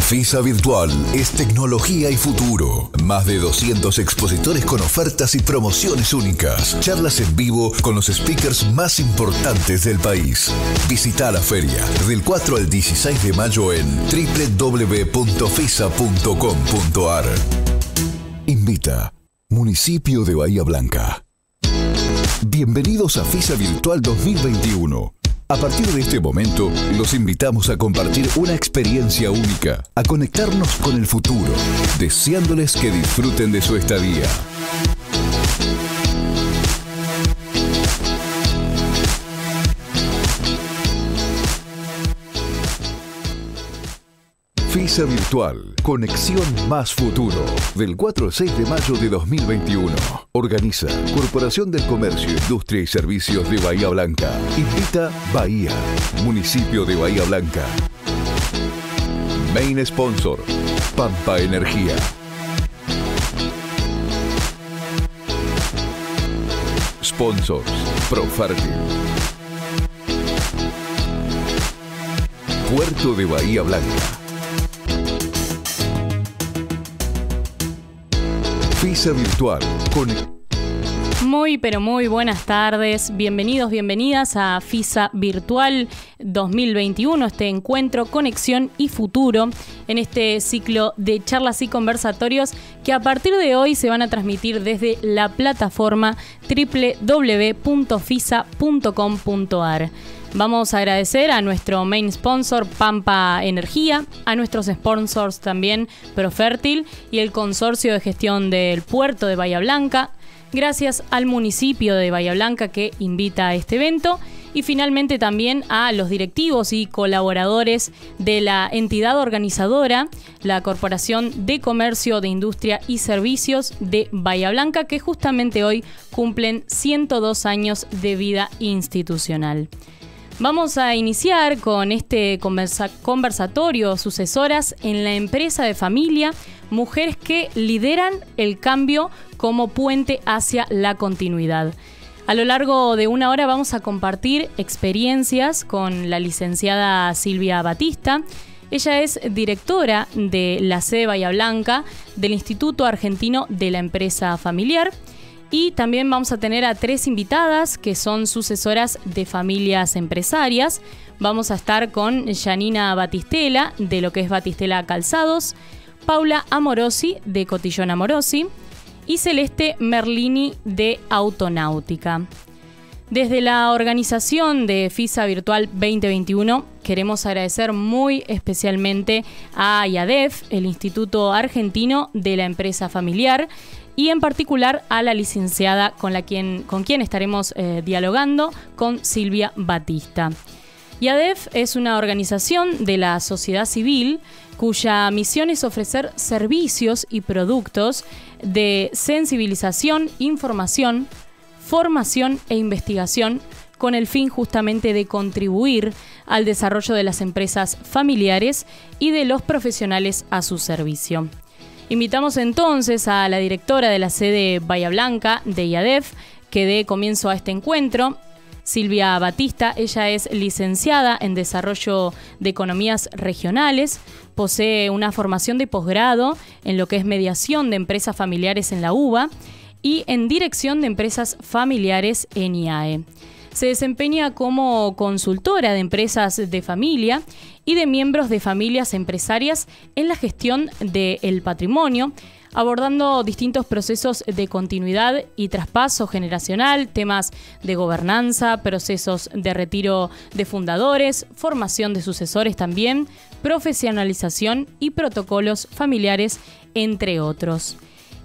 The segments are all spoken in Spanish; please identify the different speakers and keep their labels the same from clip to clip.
Speaker 1: FISA Virtual es tecnología y futuro. Más de 200 expositores con ofertas y promociones únicas. Charlas en vivo con los speakers más importantes del país. Visita la feria del 4 al 16 de mayo en www.fisa.com.ar. Invita Municipio de Bahía Blanca. Bienvenidos a FISA Virtual 2021. A partir de este momento, los invitamos a compartir una experiencia única, a conectarnos con el futuro, deseándoles que disfruten de su estadía. FISA Virtual, conexión más futuro, del 4 al 6 de mayo de 2021. Organiza Corporación del Comercio, Industria y Servicios de Bahía Blanca. Invita Bahía, Municipio de Bahía Blanca. Main Sponsor, Pampa Energía. Sponsors, Profertil. Puerto de Bahía Blanca. FISA Virtual.
Speaker 2: Muy, pero muy buenas tardes. Bienvenidos, bienvenidas a FISA Virtual 2021, este encuentro, conexión y futuro, en este ciclo de charlas y conversatorios que a partir de hoy se van a transmitir desde la plataforma www.fisa.com.ar. Vamos a agradecer a nuestro main sponsor Pampa Energía, a nuestros sponsors también Profertil y el Consorcio de Gestión del Puerto de Bahía Blanca. Gracias al municipio de Bahía Blanca que invita a este evento y finalmente también a los directivos y colaboradores de la entidad organizadora, la Corporación de Comercio, de Industria y Servicios de Bahía Blanca, que justamente hoy cumplen 102 años de vida institucional. Vamos a iniciar con este conversatorio Sucesoras en la empresa de familia, mujeres que lideran el cambio como puente hacia la continuidad. A lo largo de una hora vamos a compartir experiencias con la licenciada Silvia Batista. Ella es directora de la sede Bahía Blanca del Instituto Argentino de la Empresa Familiar. Y también vamos a tener a 3 invitadas que son sucesoras de familias empresarias. Vamos a estar con Janina Batistela, de lo que es Batistela Calzados, Paula Amorosi, de Cotillón Amorosi, y Celeste Merlini, de Autonáutica. Desde la organización de FISA Virtual 2021 queremos agradecer muy especialmente a IADEF, el Instituto Argentino de la Empresa Familiar, y en particular a la licenciada con quien estaremos dialogando, con Silvia Batista. IADEF es una organización de la sociedad civil cuya misión es ofrecer servicios y productos de sensibilización, información, formación e investigación con el fin justamente de contribuir al desarrollo de las empresas familiares y de los profesionales a su servicio. Invitamos entonces a la directora de la sede Bahía Blanca de IADEF que dé comienzo a este encuentro, Silvia Batista. Ella es licenciada en Desarrollo de Economías Regionales, posee una formación de posgrado en lo que es mediación de empresas familiares en la UBA y en dirección de empresas familiares en IAE. Se desempeña como consultora de empresas de familia y de miembros de familias empresarias en la gestión del patrimonio, abordando distintos procesos de continuidad y traspaso generacional, temas de gobernanza, procesos de retiro de fundadores, formación de sucesores también, profesionalización y protocolos familiares, entre otros.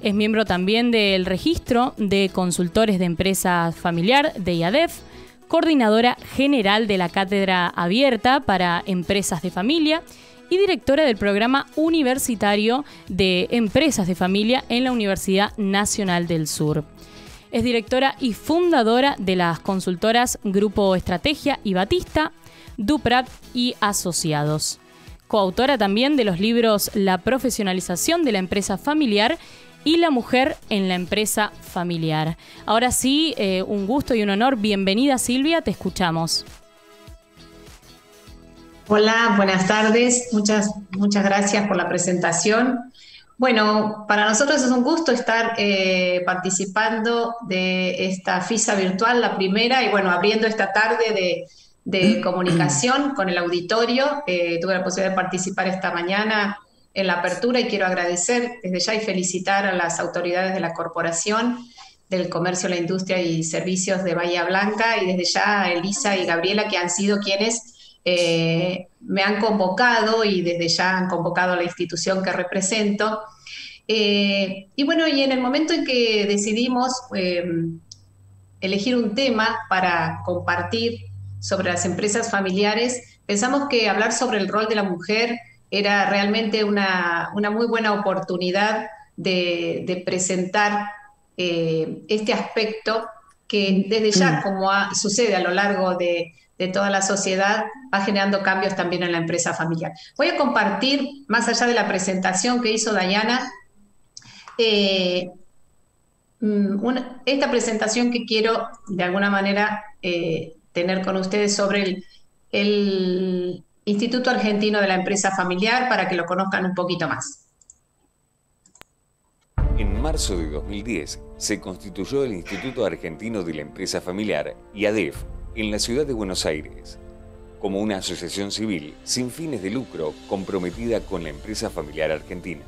Speaker 2: Es miembro también del Registro de Consultores de Empresa Familiar de IADEF, coordinadora general de la Cátedra Abierta para Empresas de Familia y directora del Programa Universitario de Empresas de Familia en la Universidad Nacional del Sur. Es directora y fundadora de las consultoras Grupo Estrategia y Batista, Duprat y Asociados. Coautora también de los libros La profesionalización de la empresa familiar y la mujer en la empresa familiar. Ahora sí, un gusto y un honor. Bienvenida, Silvia, te escuchamos.
Speaker 3: Hola, buenas tardes. Muchas gracias por la presentación. Bueno, para nosotros es un gusto estar participando de esta FISA virtual, la primera, y bueno, abriendo esta tarde de comunicación con el auditorio. Tuve la posibilidad de participar esta mañana en la apertura y quiero agradecer desde ya y felicitar a las autoridades de la Corporación del Comercio, la Industria y Servicios de Bahía Blanca y desde ya a Elisa y Gabriela, que han sido quienes me han convocado y desde ya han convocado a la institución que represento. Y bueno, y en el momento en que decidimos elegir un tema para compartir sobre las empresas familiares, pensamos que hablar sobre el rol de la mujer era realmente una muy buena oportunidad de presentar este aspecto que desde ya, como sucede a lo largo de toda la sociedad, va generando cambios también en la empresa familiar. Voy a compartir, más allá de la presentación que hizo Dayana, eh, esta presentación que quiero de alguna manera tener con ustedes sobre el Instituto Argentino de la Empresa Familiar para que lo conozcan un poquito más.
Speaker 4: En marzo de 2010 se constituyó el Instituto Argentino de la Empresa Familiar, IADEF, en la ciudad de Buenos Aires, como una asociación civil sin fines de lucro comprometida con la empresa familiar argentina.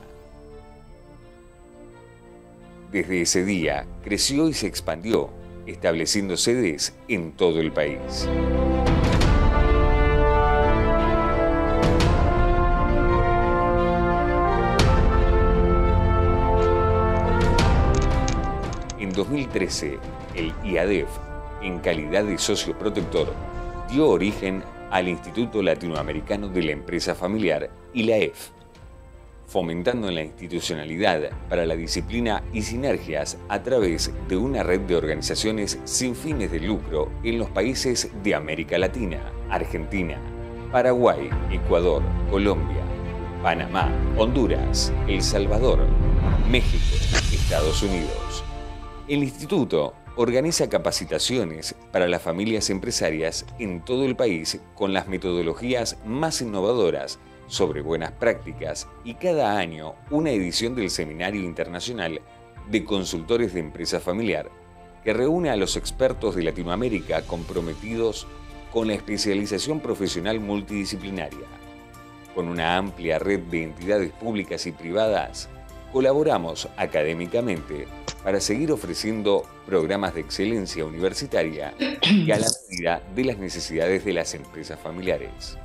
Speaker 4: Desde ese día creció y se expandió, estableciendo sedes en todo el país. En 2013, el IADEF, en calidad de socio protector, dio origen al Instituto Latinoamericano de la Empresa Familiar, ILAEF, fomentando la institucionalidad para la disciplina y sinergias a través de una red de organizaciones sin fines de lucro en los países de América Latina, Argentina, Paraguay, Ecuador, Colombia, Panamá, Honduras, El Salvador, México, Estados Unidos. El instituto organiza capacitaciones para las familias empresarias en todo el país con las metodologías más innovadoras sobre buenas prácticas y cada año una edición del Seminario Internacional de Consultores de Empresa Familiar que reúne a los expertos de Latinoamérica comprometidos con la especialización profesional multidisciplinaria. Con una amplia red de entidades públicas y privadas, colaboramos académicamente para seguir ofreciendo programas de excelencia universitaria y a la medida de las necesidades de las empresas familiares.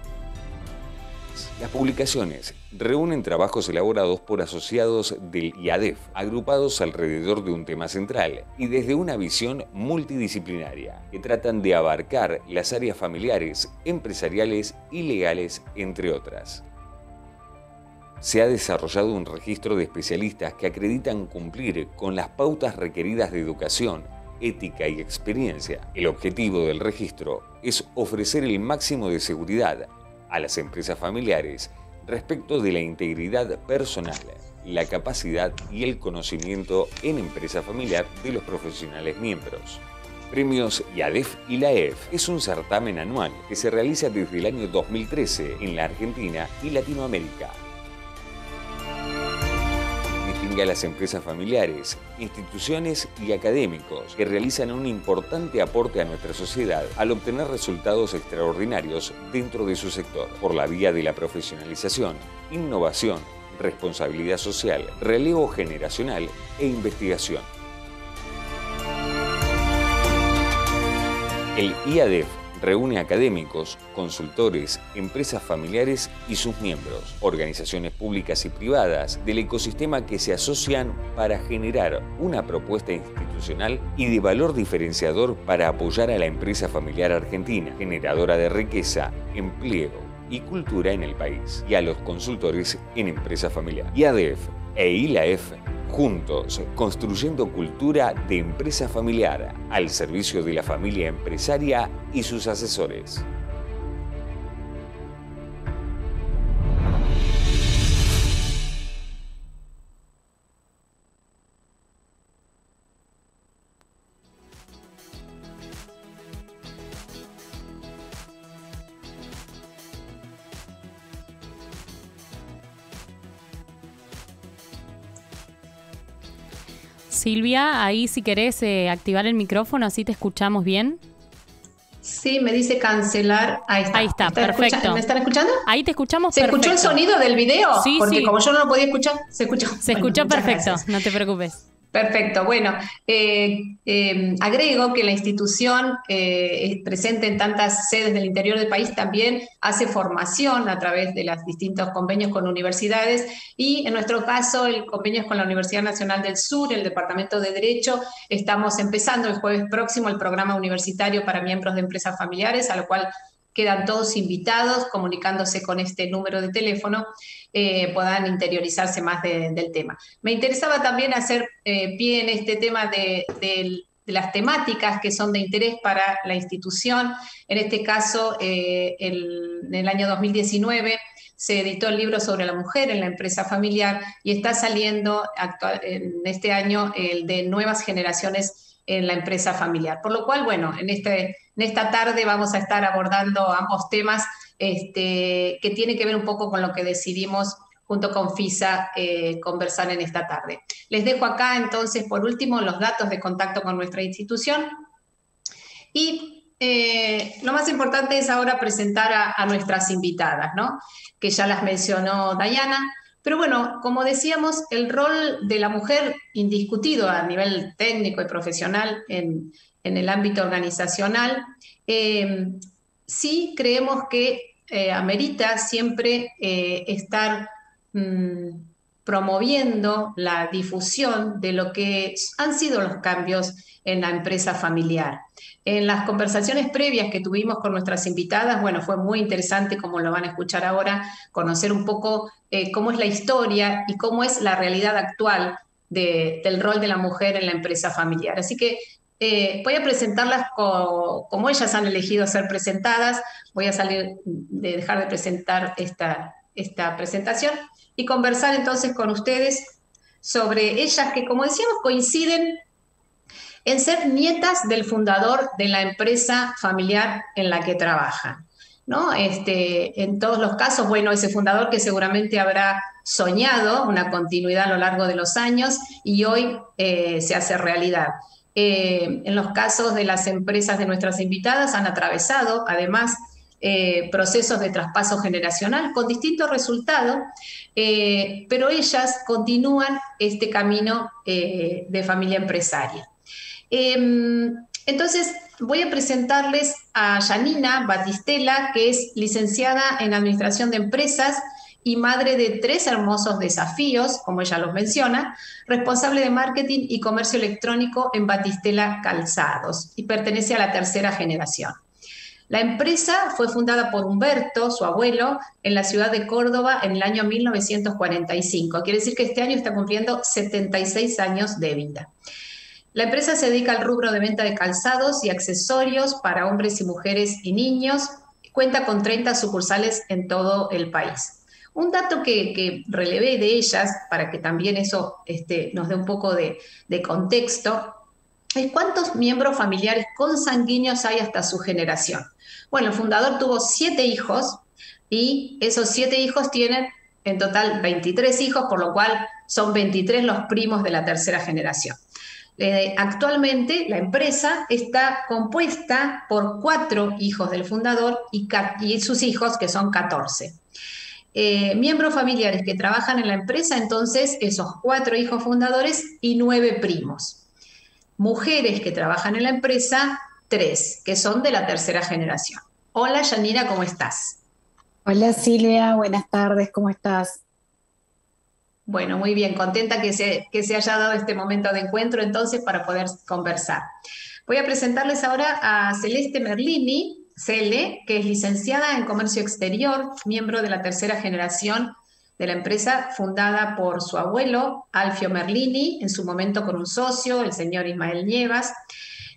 Speaker 4: Las publicaciones reúnen trabajos elaborados por asociados del IADEF, agrupados alrededor de un tema central y desde una visión multidisciplinaria, que tratan de abarcar las áreas familiares, empresariales y legales, entre otras. Se ha desarrollado un registro de especialistas que acreditan cumplir con las pautas requeridas de educación, ética y experiencia. El objetivo del registro es ofrecer el máximo de seguridad a las empresas familiares respecto de la integridad personal, la capacidad y el conocimiento en empresa familiar de los profesionales miembros. Premios IADEF y ILAEF es un certamen anual que se realiza desde el año 2013 en la Argentina y Latinoamérica. Distingue a las empresas familiares, instituciones y académicos que realizan un importante aporte a nuestra sociedad al obtener resultados extraordinarios dentro de su sector, por la vía de la profesionalización, innovación, responsabilidad social, relevo generacional e investigación. El IADEF reúne académicos, consultores, empresas familiares y sus miembros, organizaciones públicas y privadas del ecosistema que se asocian para generar una propuesta institucional y de valor diferenciador para apoyar a la empresa familiar argentina, generadora de riqueza, empleo y cultura en el país, y a los consultores en empresa familiar. IADEF e ILAEF, juntos, construyendo cultura de empresa familiar al servicio de la familia empresaria y sus asesores.
Speaker 2: Silvia, ahí si querés activar el micrófono, así te escuchamos bien.
Speaker 3: Sí, me dice cancelar. Ahí está.
Speaker 2: Ahí está, perfecto.
Speaker 3: ¿Me están escuchando?
Speaker 2: Ahí te escuchamos
Speaker 3: perfecto. ¿Se escuchó el sonido del video?
Speaker 2: Sí,
Speaker 3: porque
Speaker 2: sí.
Speaker 3: Como yo no lo podía escuchar, se escuchó.
Speaker 2: Se escuchó perfecto,
Speaker 3: gracias.
Speaker 2: no te preocupes.
Speaker 3: Perfecto. Bueno, agrego que la institución presente en tantas sedes del interior del país también hace formación a través de los distintos convenios con universidades y en nuestro caso el convenio es con la Universidad Nacional del Sur, el Departamento de Derecho. Estamos empezando el jueves próximo el programa universitario para miembros de empresas familiares, a lo cual quedan todos invitados, comunicándose con este número de teléfono, puedan interiorizarse más del tema. Me interesaba también hacer pie en este tema de las temáticas que son de interés para la institución. En este caso, en el año 2019, se editó el libro sobre la mujer en la empresa familiar y está saliendo en este año el de nuevas generaciones en la empresa familiar. Por lo cual, bueno, en esta tarde vamos a estar abordando ambos temas que tiene que ver un poco con lo que decidimos junto con FISA conversar en esta tarde. Les dejo acá entonces, por último, los datos de contacto con nuestra institución. Y lo más importante es ahora presentar a nuestras invitadas, ¿no? Que ya las mencionó Dayana. Pero bueno, como decíamos, el rol de la mujer indiscutido a nivel técnico y profesional en el ámbito organizacional, sí creemos que amerita siempre estar promoviendo la difusión de lo que han sido los cambios en la empresa familiar. En las conversaciones previas que tuvimos con nuestras invitadas, bueno, fue muy interesante, como lo van a escuchar ahora, conocer un poco cómo es la historia y cómo es la realidad actual del rol de la mujer en la empresa familiar. Así que voy a presentarlas como ellas han elegido ser presentadas. Voy a dejar de presentar esta presentación y conversar entonces con ustedes sobre ellas que, como decíamos, coinciden en ser nietas del fundador de la empresa familiar en la que trabajan, ¿no? En todos los casos, bueno, ese fundador que seguramente habrá soñado una continuidad a lo largo de los años y hoy se hace realidad. En los casos de las empresas de nuestras invitadas han atravesado, además, procesos de traspaso generacional con distintos resultados, pero ellas continúan este camino de familia empresaria. Entonces, voy a presentarles a Janina Batistela, que es licenciada en Administración de Empresas y madre de 3 hermosos desafíos, como ella los menciona, responsable de marketing y comercio electrónico en Batistela Calzados y pertenece a la 3ª generación. La empresa fue fundada por Humberto, su abuelo, en la ciudad de Córdoba en el año 1945. Quiere decir que este año está cumpliendo 76 años de vida. La empresa se dedica al rubro de venta de calzados y accesorios para hombres y mujeres y niños. Cuenta con 30 sucursales en todo el país. Un dato que relevé de ellas, para que también eso nos dé un poco de contexto, es cuántos miembros familiares consanguíneos hay hasta su generación. Bueno, el fundador tuvo 7 hijos y esos 7 hijos tienen en total 23 hijos, por lo cual son 23 los primos de la 3ª generación. Actualmente la empresa está compuesta por 4 hijos del fundador y sus hijos, que son 14. Miembros familiares que trabajan en la empresa, entonces esos 4 hijos fundadores y 9 primos. Mujeres que trabajan en la empresa, 3, que son de la 3ª generación. Hola, Janina, ¿cómo estás?
Speaker 5: Hola Silvia, buenas tardes, ¿cómo estás?
Speaker 3: Bueno, muy bien, contenta que se haya dado este momento de encuentro entonces para poder conversar. Voy a presentarles ahora a Celeste Merlini, Cele, que es licenciada en Comercio Exterior, miembro de la 3ª generación de la empresa, fundada por su abuelo, Alfio Merlini, en su momento con un socio, el señor Ismael Nievas.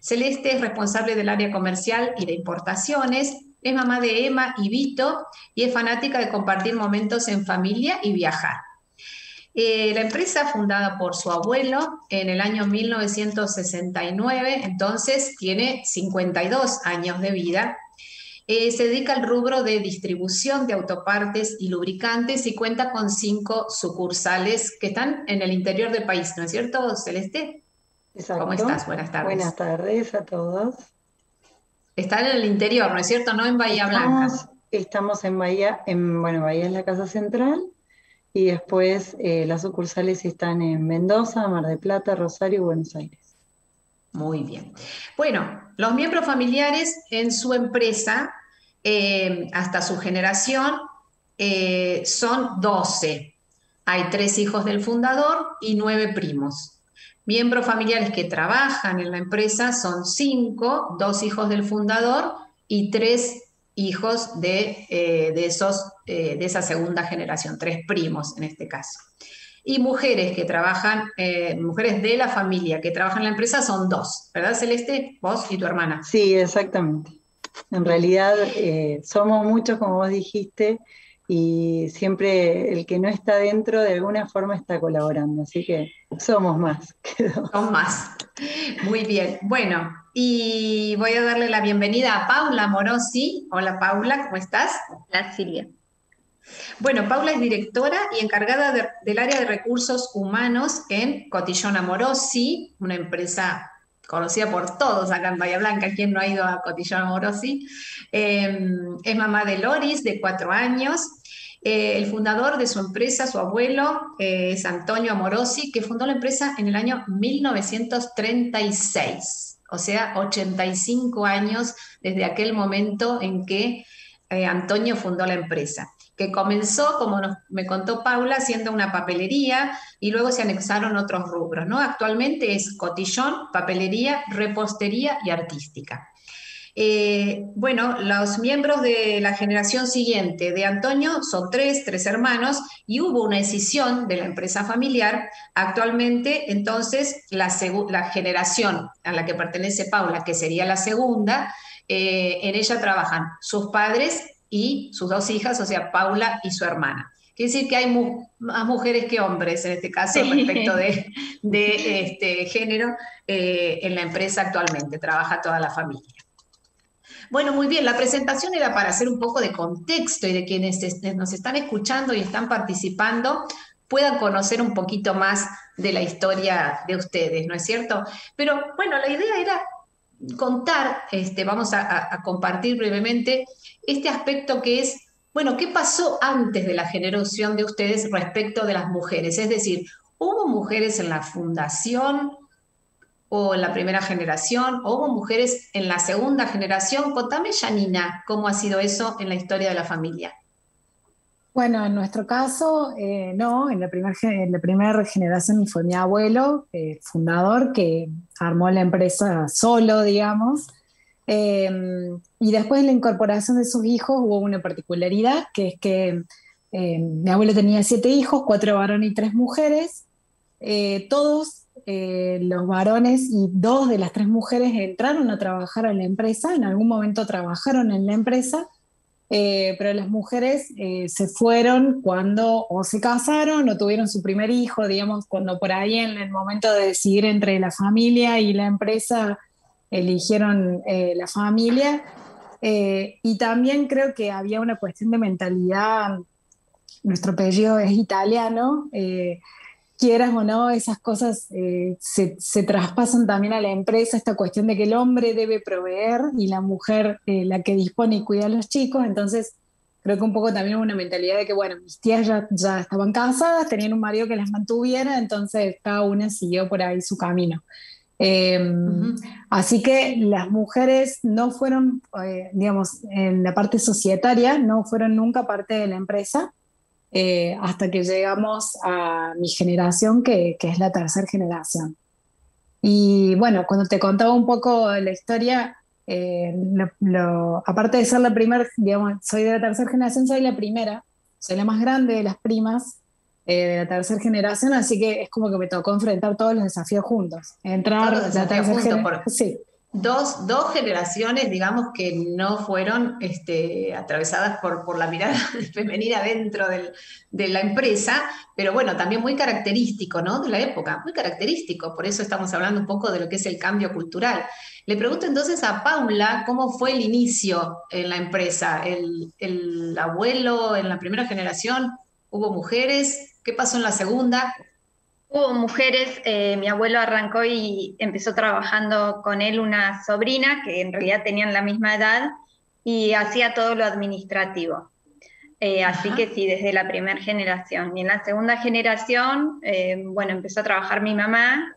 Speaker 3: Celeste es responsable del área comercial y de importaciones, es mamá de Emma y Vito y es fanática de compartir momentos en familia y viajar. La empresa, fundada por su abuelo en el año 1969, entonces tiene 52 años de vida. Se dedica al rubro de distribución de autopartes y lubricantes y cuenta con 5 sucursales que están en el interior del país, ¿no es cierto, Celeste?
Speaker 6: Exacto.
Speaker 3: ¿Cómo estás? Buenas tardes.
Speaker 6: Buenas tardes a todos.
Speaker 3: Están en el interior, ¿no es cierto? No en Bahía Blanca.
Speaker 6: Estamos en Bahía, bueno, Bahía es la casa central, y después las sucursales están en Mendoza, Mar del Plata, Rosario y Buenos Aires.
Speaker 3: Muy bien. Bueno, los miembros familiares en su empresa, hasta su generación, son 12. Hay 3 hijos del fundador y 9 primos. Miembros familiares que trabajan en la empresa son 5, 2 hijos del fundador y 3 hijos de esa segunda generación, 3 primos en este caso. Y mujeres que trabajan, mujeres de la familia que trabajan en la empresa son 2, ¿verdad, Celeste? Vos y tu hermana.
Speaker 6: Sí, exactamente. En realidad somos muchos, como vos dijiste, y siempre el que no está dentro de alguna forma está colaborando, así que somos más.
Speaker 3: Son más. Muy bien. Bueno, y voy a darle la bienvenida a Paula Morosi. Hola Paula, ¿cómo estás?
Speaker 7: Hola Silvia.
Speaker 3: Bueno, Paula es directora y encargada del área de recursos humanos en Cotillón Amorosi, una empresa conocida por todos acá en Bahía Blanca. ¿Quién no ha ido a Cotillón Amorosi? Es mamá de Loris, de 4 años. El fundador de su empresa, su abuelo, es Antonio Amorosi, que fundó la empresa en el año 1936, o sea, 85 años desde aquel momento en que Antonio fundó la empresa, que comenzó, como me contó Paula, siendo una papelería y luego se anexaron otros rubros, ¿no? Actualmente es cotillón, papelería, repostería y artística. Bueno, los miembros de la generación siguiente de Antonio son 3 hermanos, y hubo una escisión de la empresa familiar. Actualmente, entonces, la generación a la que pertenece Paula, que sería la segunda, en ella trabajan sus padres y sus 2 hijas, o sea, Paula y su hermana. Quiere decir que hay más mujeres que hombres en este caso, sí, respecto de género en la empresa actualmente. Trabaja toda la familia. Bueno, muy bien, la presentación era para hacer un poco de contexto y de quienes nos están escuchando y están participando puedan conocer un poquito más de la historia de ustedes, ¿no es cierto? Pero bueno, la idea era contar, vamos a compartir brevemente este aspecto que es, bueno, ¿qué pasó antes de la generación de ustedes respecto de las mujeres? Es decir, ¿hubo mujeres en la fundación o en la primera generación, o hubo mujeres en la segunda generación? Contame, Janina, ¿cómo ha sido eso en la historia de la familia?
Speaker 5: Bueno, en nuestro caso, no, en la primera generación fue mi abuelo, fundador, que armó la empresa solo, digamos, y después de la incorporación de sus hijos hubo una particularidad, que es que mi abuelo tenía 7 hijos, 4 varones y 3 mujeres, todos los varones y 2 de las 3 mujeres entraron a trabajar en la empresa, en algún momento trabajaron en la empresa, pero las mujeres se fueron cuando o se casaron o tuvieron su primer hijo, digamos, cuando por ahí en el momento de decidir entre la familia y la empresa eligieron la familia, y también creo que había una cuestión de mentalidad. Nuestro apellido es italiano, quieras o no, esas cosas se traspasan también a la empresa, esta cuestión de que el hombre debe proveer y la mujer la que dispone y cuida a los chicos. Entonces creo que un poco también hubo una mentalidad de que, bueno, mis tías ya estaban casadas, tenían un marido que las mantuviera, entonces cada una siguió por ahí su camino. Así que las mujeres no fueron, digamos, en la parte societaria, no fueron nunca parte de la empresa. Hasta que llegamos a mi generación, que es la tercera generación. Y bueno, cuando te contaba un poco la historia, aparte de ser la primera, digamos, soy de la tercera generación, soy la primera, soy la más grande de las primas de la tercera generación, así que es como que me tocó enfrentar todos los desafíos juntos. Entrar
Speaker 3: todos los desafíos
Speaker 5: la tercera
Speaker 3: juntos,
Speaker 5: sí.
Speaker 3: Dos generaciones, digamos, que no fueron atravesadas por la mirada femenina dentro de la empresa, pero bueno, también muy característico, ¿no?, de la época, muy característico. Por eso estamos hablando un poco de lo que es el cambio cultural. Le pregunto entonces a Paula, ¿cómo fue el inicio en la empresa? ¿El abuelo en la primera generación? ¿Hubo mujeres? ¿Qué pasó en la segunda?
Speaker 7: Hubo mujeres, mi abuelo arrancó y empezó trabajando con él una sobrina que en realidad tenían la misma edad y hacía todo lo administrativo. Así que sí, desde la primera generación. Y en la segunda generación, bueno, empezó a trabajar mi mamá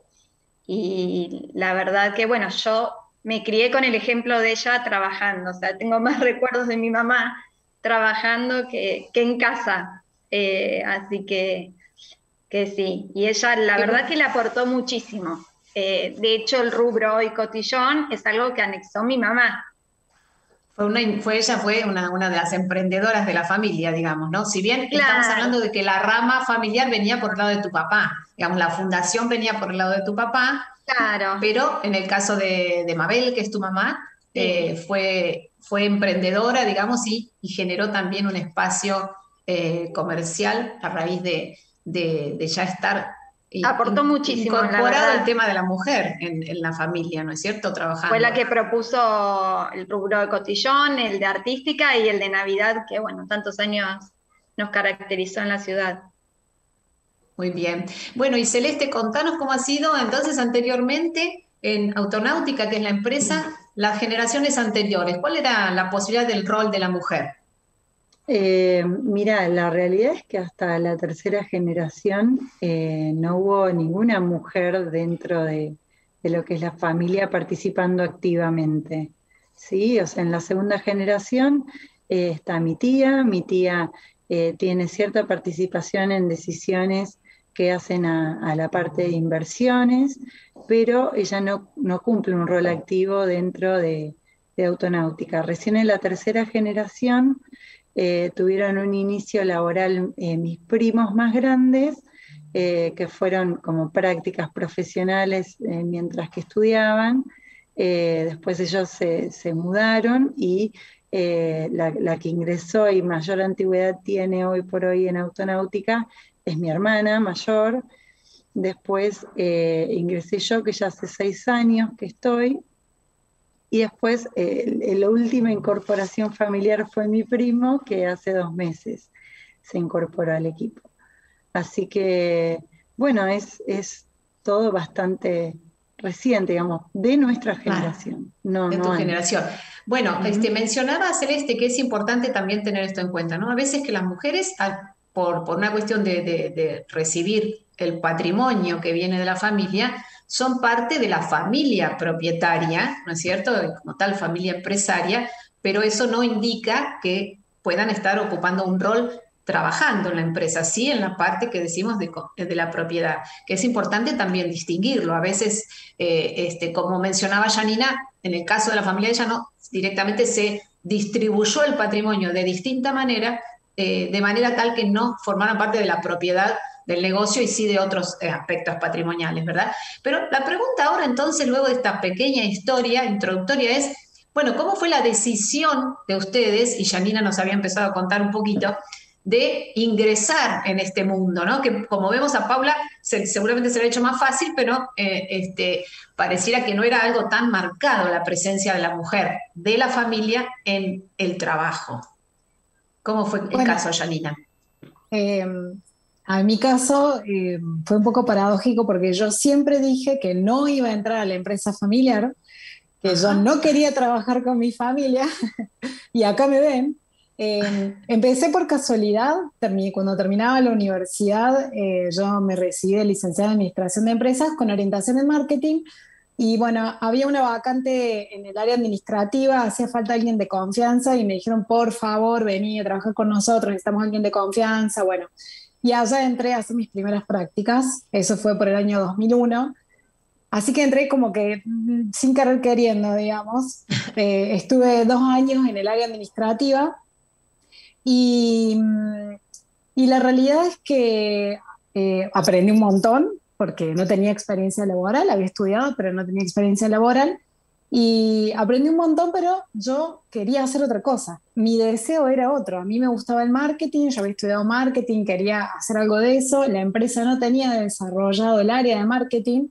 Speaker 7: y la verdad que, bueno, yo me crié con el ejemplo de ella trabajando, o sea, tengo más recuerdos de mi mamá trabajando que en casa. Así que sí, y ella la verdad que le aportó muchísimo. De hecho, el rubro y cotillón es algo que anexó mi mamá.
Speaker 3: Ella fue una de las emprendedoras de la familia, digamos, ¿no? Si bien estamos
Speaker 7: Claro,
Speaker 3: hablando de que la rama familiar venía por el lado de tu papá, digamos, la fundación venía por el lado de tu papá,
Speaker 7: claro,
Speaker 3: pero en el caso de Mabel, que es tu mamá,
Speaker 7: sí.
Speaker 3: fue emprendedora, digamos, y generó también un espacio comercial a raíz de ya estar
Speaker 7: Aportó muchísimo, la
Speaker 3: incorporado el
Speaker 7: verdad.
Speaker 3: tema de la mujer en la familia, ¿no es cierto?
Speaker 7: Fue la
Speaker 3: Trabajando.
Speaker 7: que propuso el rubro de cotillón, el de artística y el de Navidad, que bueno, tantos años nos caracterizó en la ciudad.
Speaker 3: Muy bien. Bueno, y Celeste, contanos cómo ha sido entonces anteriormente en Autonáutica, que es la empresa, las generaciones anteriores. ¿Cuál era la posibilidad del rol de la mujer?
Speaker 6: Mira, la realidad es que hasta la tercera generación no hubo ninguna mujer dentro de lo que es la familia participando activamente. ¿Sí? O sea, en la segunda generación está mi tía tiene cierta participación en decisiones que hacen a la parte de inversiones, pero ella no cumple un rol activo dentro de Autonáutica. Recién en la tercera generación tuvieron un inicio laboral mis primos más grandes, que fueron como prácticas profesionales mientras que estudiaban. Después ellos se mudaron y la que ingresó y mayor antigüedad tiene hoy por hoy en Autonáutica es mi hermana mayor. Después ingresé yo, que ya hace 6 años que estoy. Y después, la última incorporación familiar fue mi primo, que hace 2 meses se incorporó al equipo. Así que, bueno, es todo bastante reciente, digamos, de nuestra generación. No,
Speaker 3: De
Speaker 6: no
Speaker 3: tu
Speaker 6: antes.
Speaker 3: generación. Bueno, mencionaba Celeste que es importante también tener esto en cuenta, ¿no? A veces que las mujeres, por una cuestión de recibir el patrimonio que viene de la familia, son parte de la familia propietaria, ¿no es cierto? Como tal, familia empresaria, pero eso no indica que puedan estar ocupando un rol trabajando en la empresa, sí en la parte que decimos de la propiedad, que es importante también distinguirlo. A veces, como mencionaba Janina, en el caso de la familia de ella no, directamente se distribuyó el patrimonio de distinta manera, de manera tal que no formaran parte de la propiedad del negocio y sí de otros aspectos patrimoniales, ¿verdad? Pero la pregunta ahora entonces, luego de esta pequeña historia introductoria es, bueno, ¿cómo fue la decisión de ustedes, y Janina nos había empezado a contar un poquito, de ingresar en este mundo, ¿no? Que como vemos a Paula, seguramente se le ha hecho más fácil, pero pareciera que no era algo tan marcado la presencia de la mujer, de la familia en el trabajo. ¿Cómo fue el caso, Janina?
Speaker 5: En mi caso fue un poco paradójico porque yo siempre dije que no iba a entrar a la empresa familiar, que yo no quería trabajar con mi familia y acá me ven. Empecé por casualidad, cuando terminaba la universidad, yo me recibí de licenciada en Administración de Empresas con orientación en Marketing y bueno, había una vacante en el área administrativa, hacía falta alguien de confianza y me dijeron, por favor, vení a trabajar con nosotros, necesitamos alguien de confianza, bueno. Y allá entré a hacer mis primeras prácticas, eso fue por el año 2001. Así que entré como que sin querer queriendo, digamos. Estuve 2 años en el área administrativa y, y la realidad es que aprendí un montón porque no tenía experiencia laboral, había estudiado, pero no tenía experiencia laboral. Y aprendí un montón, pero yo quería hacer otra cosa. Mi deseo era otro. A mí me gustaba el marketing, yo había estudiado marketing, quería hacer algo de eso. La empresa no tenía desarrollado el área de marketing.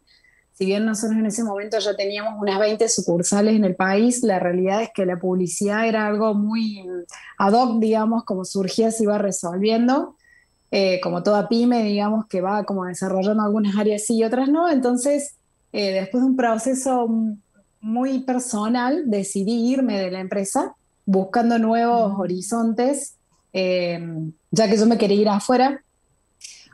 Speaker 5: Si bien nosotros en ese momento ya teníamos unas 20 sucursales en el país, la realidad es que la publicidad era algo muy ad hoc, digamos, como surgía se iba resolviendo. como toda pyme, digamos, que va como desarrollando algunas áreas sí y otras no. Entonces, después de un proceso muy personal, decidí irme de la empresa buscando nuevos horizontes, ya que yo me quería ir afuera,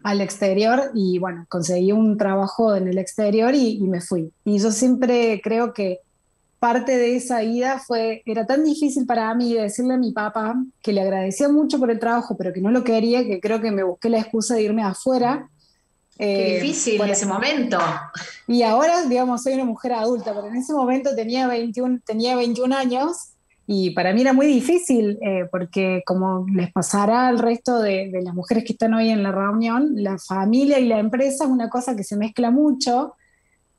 Speaker 5: al exterior, y bueno, conseguí un trabajo en el exterior y me fui. Y yo siempre creo que parte de esa ida era tan difícil para mí decirle a mi papá que le agradecía mucho por el trabajo, pero que no lo quería, que creo que me busqué la excusa de irme afuera.
Speaker 3: Qué difícil
Speaker 5: Bueno,
Speaker 3: ese momento.
Speaker 5: y ahora, digamos, soy una mujer adulta, pero en ese momento tenía 21 años y para mí era muy difícil, porque como les pasará al resto de las mujeres que están hoy en la reunión, la familia y la empresa es una cosa que se mezcla mucho,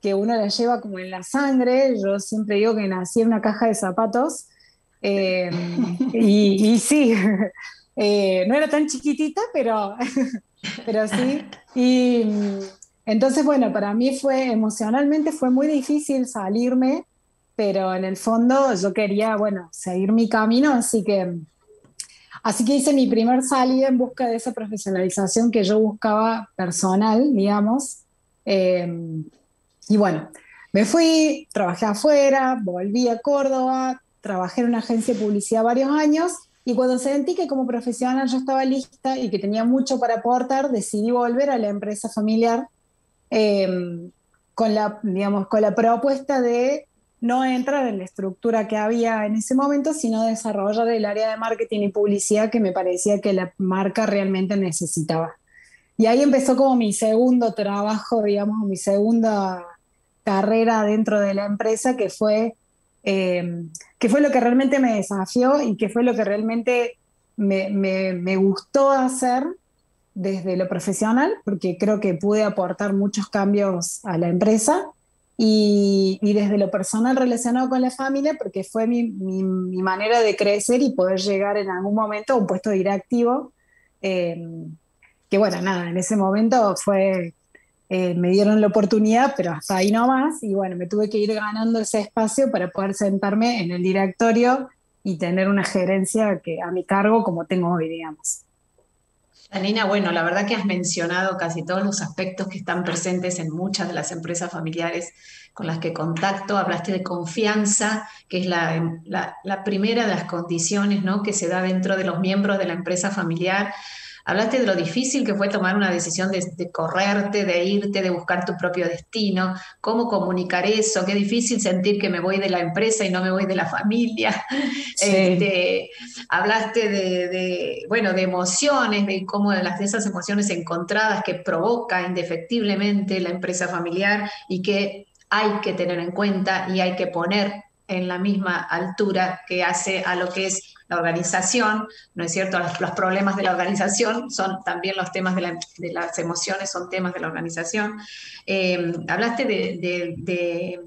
Speaker 5: que uno la lleva como en la sangre. Yo siempre digo que nací en una caja de zapatos, eh, y sí, no era tan chiquitita, pero sí. Y entonces, bueno, para mí emocionalmente fue muy difícil salirme, pero en el fondo yo quería, bueno, seguir mi camino, así que hice mi primer salida en busca de esa profesionalización que yo buscaba personal, digamos. Y bueno, me fui, trabajé afuera, volví a Córdoba, trabajé en una agencia de publicidad varios años y cuando sentí que como profesional yo estaba lista y que tenía mucho para aportar, decidí volver a la empresa familiar, eh, digamos, con la propuesta de no entrar en la estructura que había en ese momento, sino desarrollar el área de marketing y publicidad que me parecía que la marca realmente necesitaba. Y ahí empezó como mi segundo trabajo, digamos, mi segunda carrera dentro de la empresa, que fue lo que realmente me desafió y que fue lo que realmente me gustó hacer desde lo profesional, porque creo que pude aportar muchos cambios a la empresa, y desde lo personal relacionado con la familia, porque fue mi manera de crecer y poder llegar en algún momento a un puesto directivo, eh, que bueno, nada, en ese momento me dieron la oportunidad, pero hasta ahí nomás, y bueno, me tuve que ir ganando ese espacio para poder sentarme en el directorio y tener una gerencia a mi cargo como tengo hoy, digamos.
Speaker 3: Janina, bueno, la verdad que has mencionado casi todos los aspectos que están presentes en muchas de las empresas familiares con las que contacto. Hablaste de confianza, que es la primera de las condiciones, ¿no?, que se da dentro de los miembros de la empresa familiar. Hablaste de lo difícil que fue tomar una decisión de correrte, de irte, de buscar tu propio destino, cómo comunicar eso, qué difícil sentir que me voy de la empresa y no me voy de la familia.
Speaker 5: Sí.
Speaker 3: Hablaste bueno, de emociones, de cómo de esas emociones encontradas que provoca indefectiblemente la empresa familiar y que hay que tener en cuenta y hay que poner en la misma altura que hace a lo que es la organización, ¿no es cierto? Los problemas de la organización son también los temas de las emociones, son temas de la organización. Hablaste de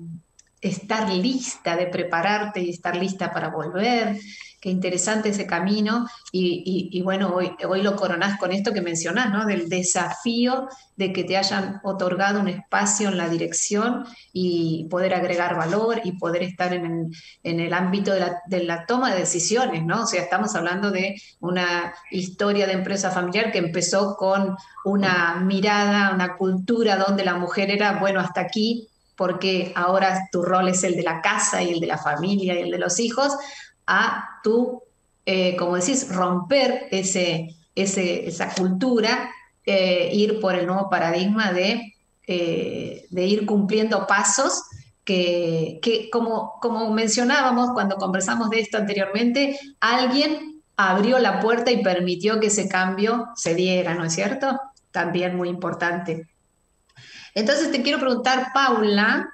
Speaker 3: estar lista, de prepararte y estar lista para volver. Qué interesante ese camino. Y bueno, hoy lo coronás con esto que mencionás, ¿no?, del desafío de que te hayan otorgado un espacio en la dirección y poder agregar valor y poder estar en el ámbito de la toma de decisiones, ¿no? O sea, estamos hablando de una historia de empresa familiar que empezó con una mirada, una cultura donde la mujer era, bueno, hasta aquí, porque ahora tu rol es el de la casa y el de la familia y el de los hijos, a tú, como decís, romper esa cultura, ir por el nuevo paradigma de ir cumpliendo pasos que como mencionábamos cuando conversamos de esto anteriormente, alguien abrió la puerta y permitió que ese cambio se diera, ¿no es cierto? También muy importante. Entonces te quiero preguntar, Paula,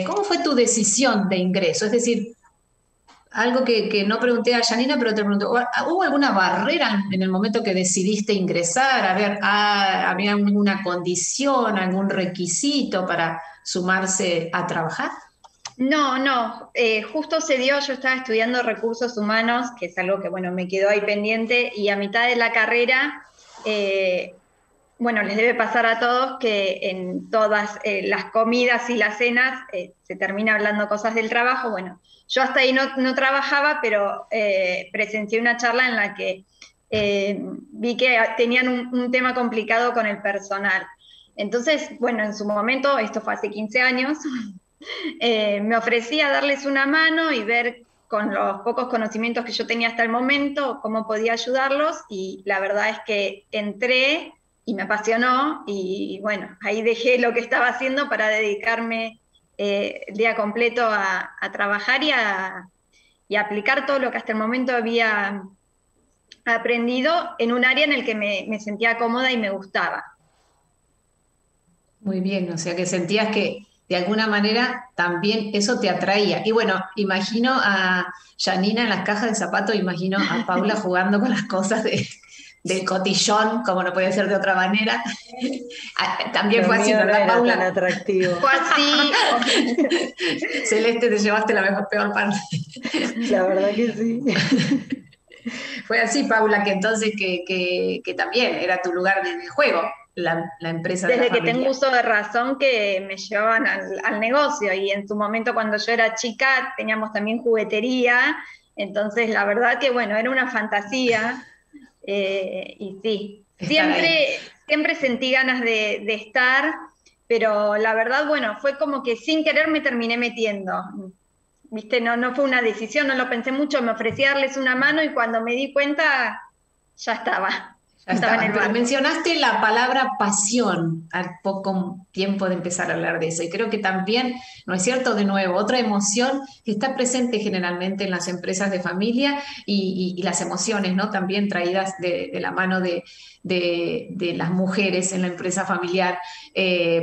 Speaker 3: ¿cómo fue tu decisión de ingreso? Es decir, algo que no pregunté a Janina, pero te pregunto, ¿hubo alguna barrera en el momento que decidiste ingresar? A ver, ¿había alguna condición, algún requisito para sumarse a trabajar?
Speaker 7: No, justo se dio, yo estaba estudiando recursos humanos, que es algo que, bueno, me quedó ahí pendiente, y a mitad de la carrera, bueno, les debe pasar a todos que en todas las comidas y las cenas se termina hablando cosas del trabajo. Bueno, yo hasta ahí no trabajaba, pero presencié una charla en la que vi que tenían un tema complicado con el personal. Entonces, bueno, en su momento, esto fue hace 15 años, me ofrecí a darles una mano y ver con los pocos conocimientos que yo tenía hasta el momento cómo podía ayudarlos, y la verdad es que entré y me apasionó, y bueno, ahí dejé lo que estaba haciendo para dedicarme el día completo a trabajar y a aplicar todo lo que hasta el momento había aprendido en un área en el que me sentía cómoda y me gustaba.
Speaker 3: Muy bien, o sea que sentías que de alguna manera también eso te atraía. Y bueno, imagino a Janina en las cajas de zapatos, imagino a Paula jugando con las cosas del cotillón, como no puede ser de otra manera. También fue así, ¿verdad, Paula?
Speaker 6: Tan atractivo.
Speaker 7: Fue así.
Speaker 3: Celeste, te llevaste la peor parte.
Speaker 6: La verdad que sí.
Speaker 3: Fue así, Paula, que entonces que también era tu lugar de juego, la empresa de la
Speaker 7: Desde que
Speaker 3: familia.
Speaker 7: tengo uso de razón, que me llevaban al negocio, y en su momento cuando yo era chica teníamos también juguetería, entonces la verdad que bueno, era una fantasía, y sí, siempre sentí ganas de estar, pero la verdad, bueno, fue como que sin querer me terminé metiendo. ¿Viste? No fue una decisión, no lo pensé mucho, me ofrecí a darles una mano y cuando me di cuenta, ya estaba.
Speaker 3: Ya
Speaker 7: estaba en el
Speaker 3: Pero
Speaker 7: barco.
Speaker 3: mencionaste la palabra pasión al poco tiempo de empezar a hablar de eso. Y creo que también, ¿no es cierto? De nuevo, otra emoción que está presente generalmente en las empresas de familia y las emociones, ¿no? También traídas de la mano de las mujeres en la empresa familiar,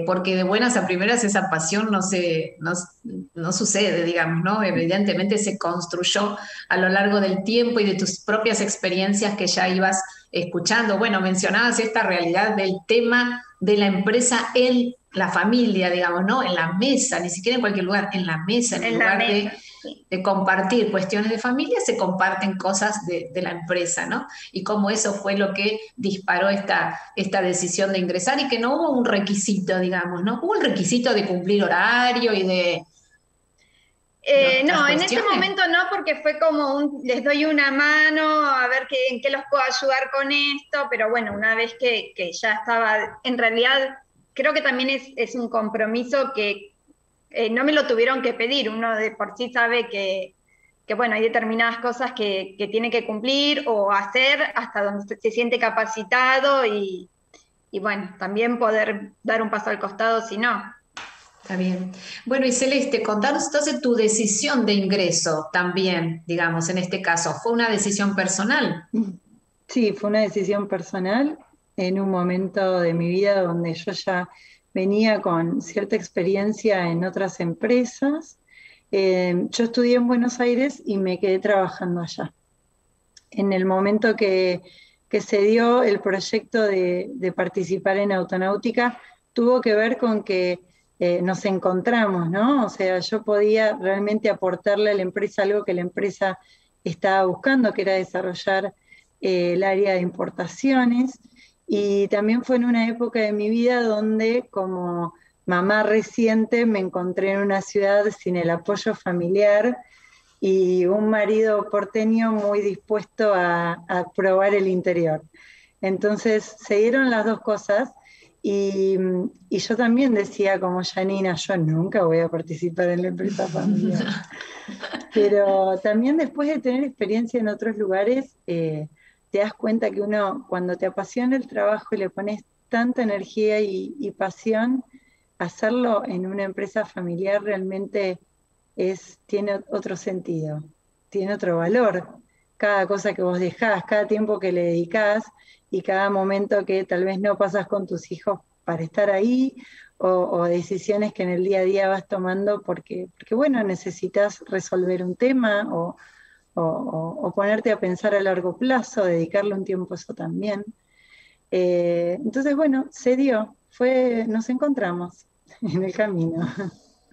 Speaker 3: porque de buenas a primeras esa pasión no sucede, digamos, ¿no? Evidentemente se construyó a lo largo del tiempo y de tus propias experiencias que ya ibas escuchando. Bueno, mencionabas esta realidad del tema de la empresa en la familia, digamos, ¿no? En la mesa, ni siquiera en cualquier lugar, en la mesa, en lugar de compartir cuestiones de familia, se comparten cosas de la empresa, ¿no? Y cómo eso fue lo que disparó esta decisión de ingresar, y que no hubo un requisito, digamos, ¿no? Hubo el requisito de cumplir horario y de...
Speaker 7: No, en ese momento no, porque fue como les doy una mano, a ver en qué los puedo ayudar con esto, pero bueno, una vez que ya estaba, en realidad creo que también es un compromiso que no me lo tuvieron que pedir, uno de por sí sabe que bueno, hay determinadas cosas que tiene que cumplir o hacer hasta donde se siente capacitado, y bueno, también poder dar un paso al costado si no.
Speaker 3: Está bien. Bueno, y Celeste, contanos entonces tu decisión de ingreso también, digamos, en este caso. ¿Fue una decisión personal?
Speaker 6: Sí, fue una decisión personal en un momento de mi vida donde yo ya venía con cierta experiencia en otras empresas. Yo estudié en Buenos Aires y me quedé trabajando allá. En el momento que se dio el proyecto de participar en Autonáutica, tuvo que ver con que nos encontramos, ¿no? O sea, yo podía realmente aportarle a la empresa algo que la empresa estaba buscando, que era desarrollar el área de importaciones, y también fue en una época de mi vida donde como mamá reciente me encontré en una ciudad sin el apoyo familiar y un marido porteño muy dispuesto a probar el interior. Entonces se dieron las dos cosas. Y yo también decía, como Janina, yo nunca voy a participar en la empresa familiar. Pero también después de tener experiencia en otros lugares, te das cuenta que uno, cuando te apasiona el trabajo y le pones tanta energía y pasión, hacerlo en una empresa familiar realmente tiene otro sentido, tiene otro valor. Cada cosa que vos dejás, cada tiempo que le dedicás, y cada momento que tal vez no pasas con tus hijos para estar ahí, o decisiones que en el día a día vas tomando porque bueno, necesitas resolver un tema o ponerte a pensar a largo plazo, dedicarle un tiempo a eso también. Entonces, bueno, se dio, nos encontramos en el camino.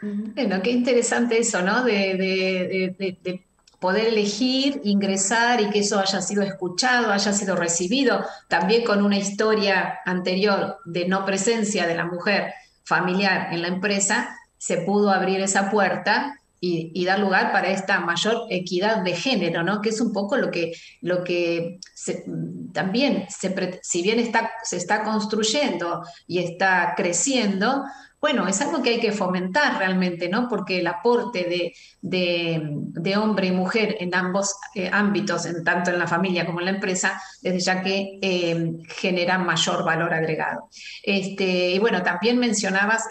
Speaker 3: Bueno, qué interesante eso, ¿no? De poder elegir, ingresar y que eso haya sido escuchado, haya sido recibido, también con una historia anterior de no presencia de la mujer familiar en la empresa, se pudo abrir esa puerta y dar lugar para esta mayor equidad de género, ¿no? Que es un poco lo que también, si bien se está construyendo y está creciendo, bueno, es algo que hay que fomentar realmente, ¿no? Porque el aporte de hombre y mujer en ambos ámbitos, tanto en la familia como en la empresa, desde ya que genera mayor valor agregado. Y bueno, también mencionabas,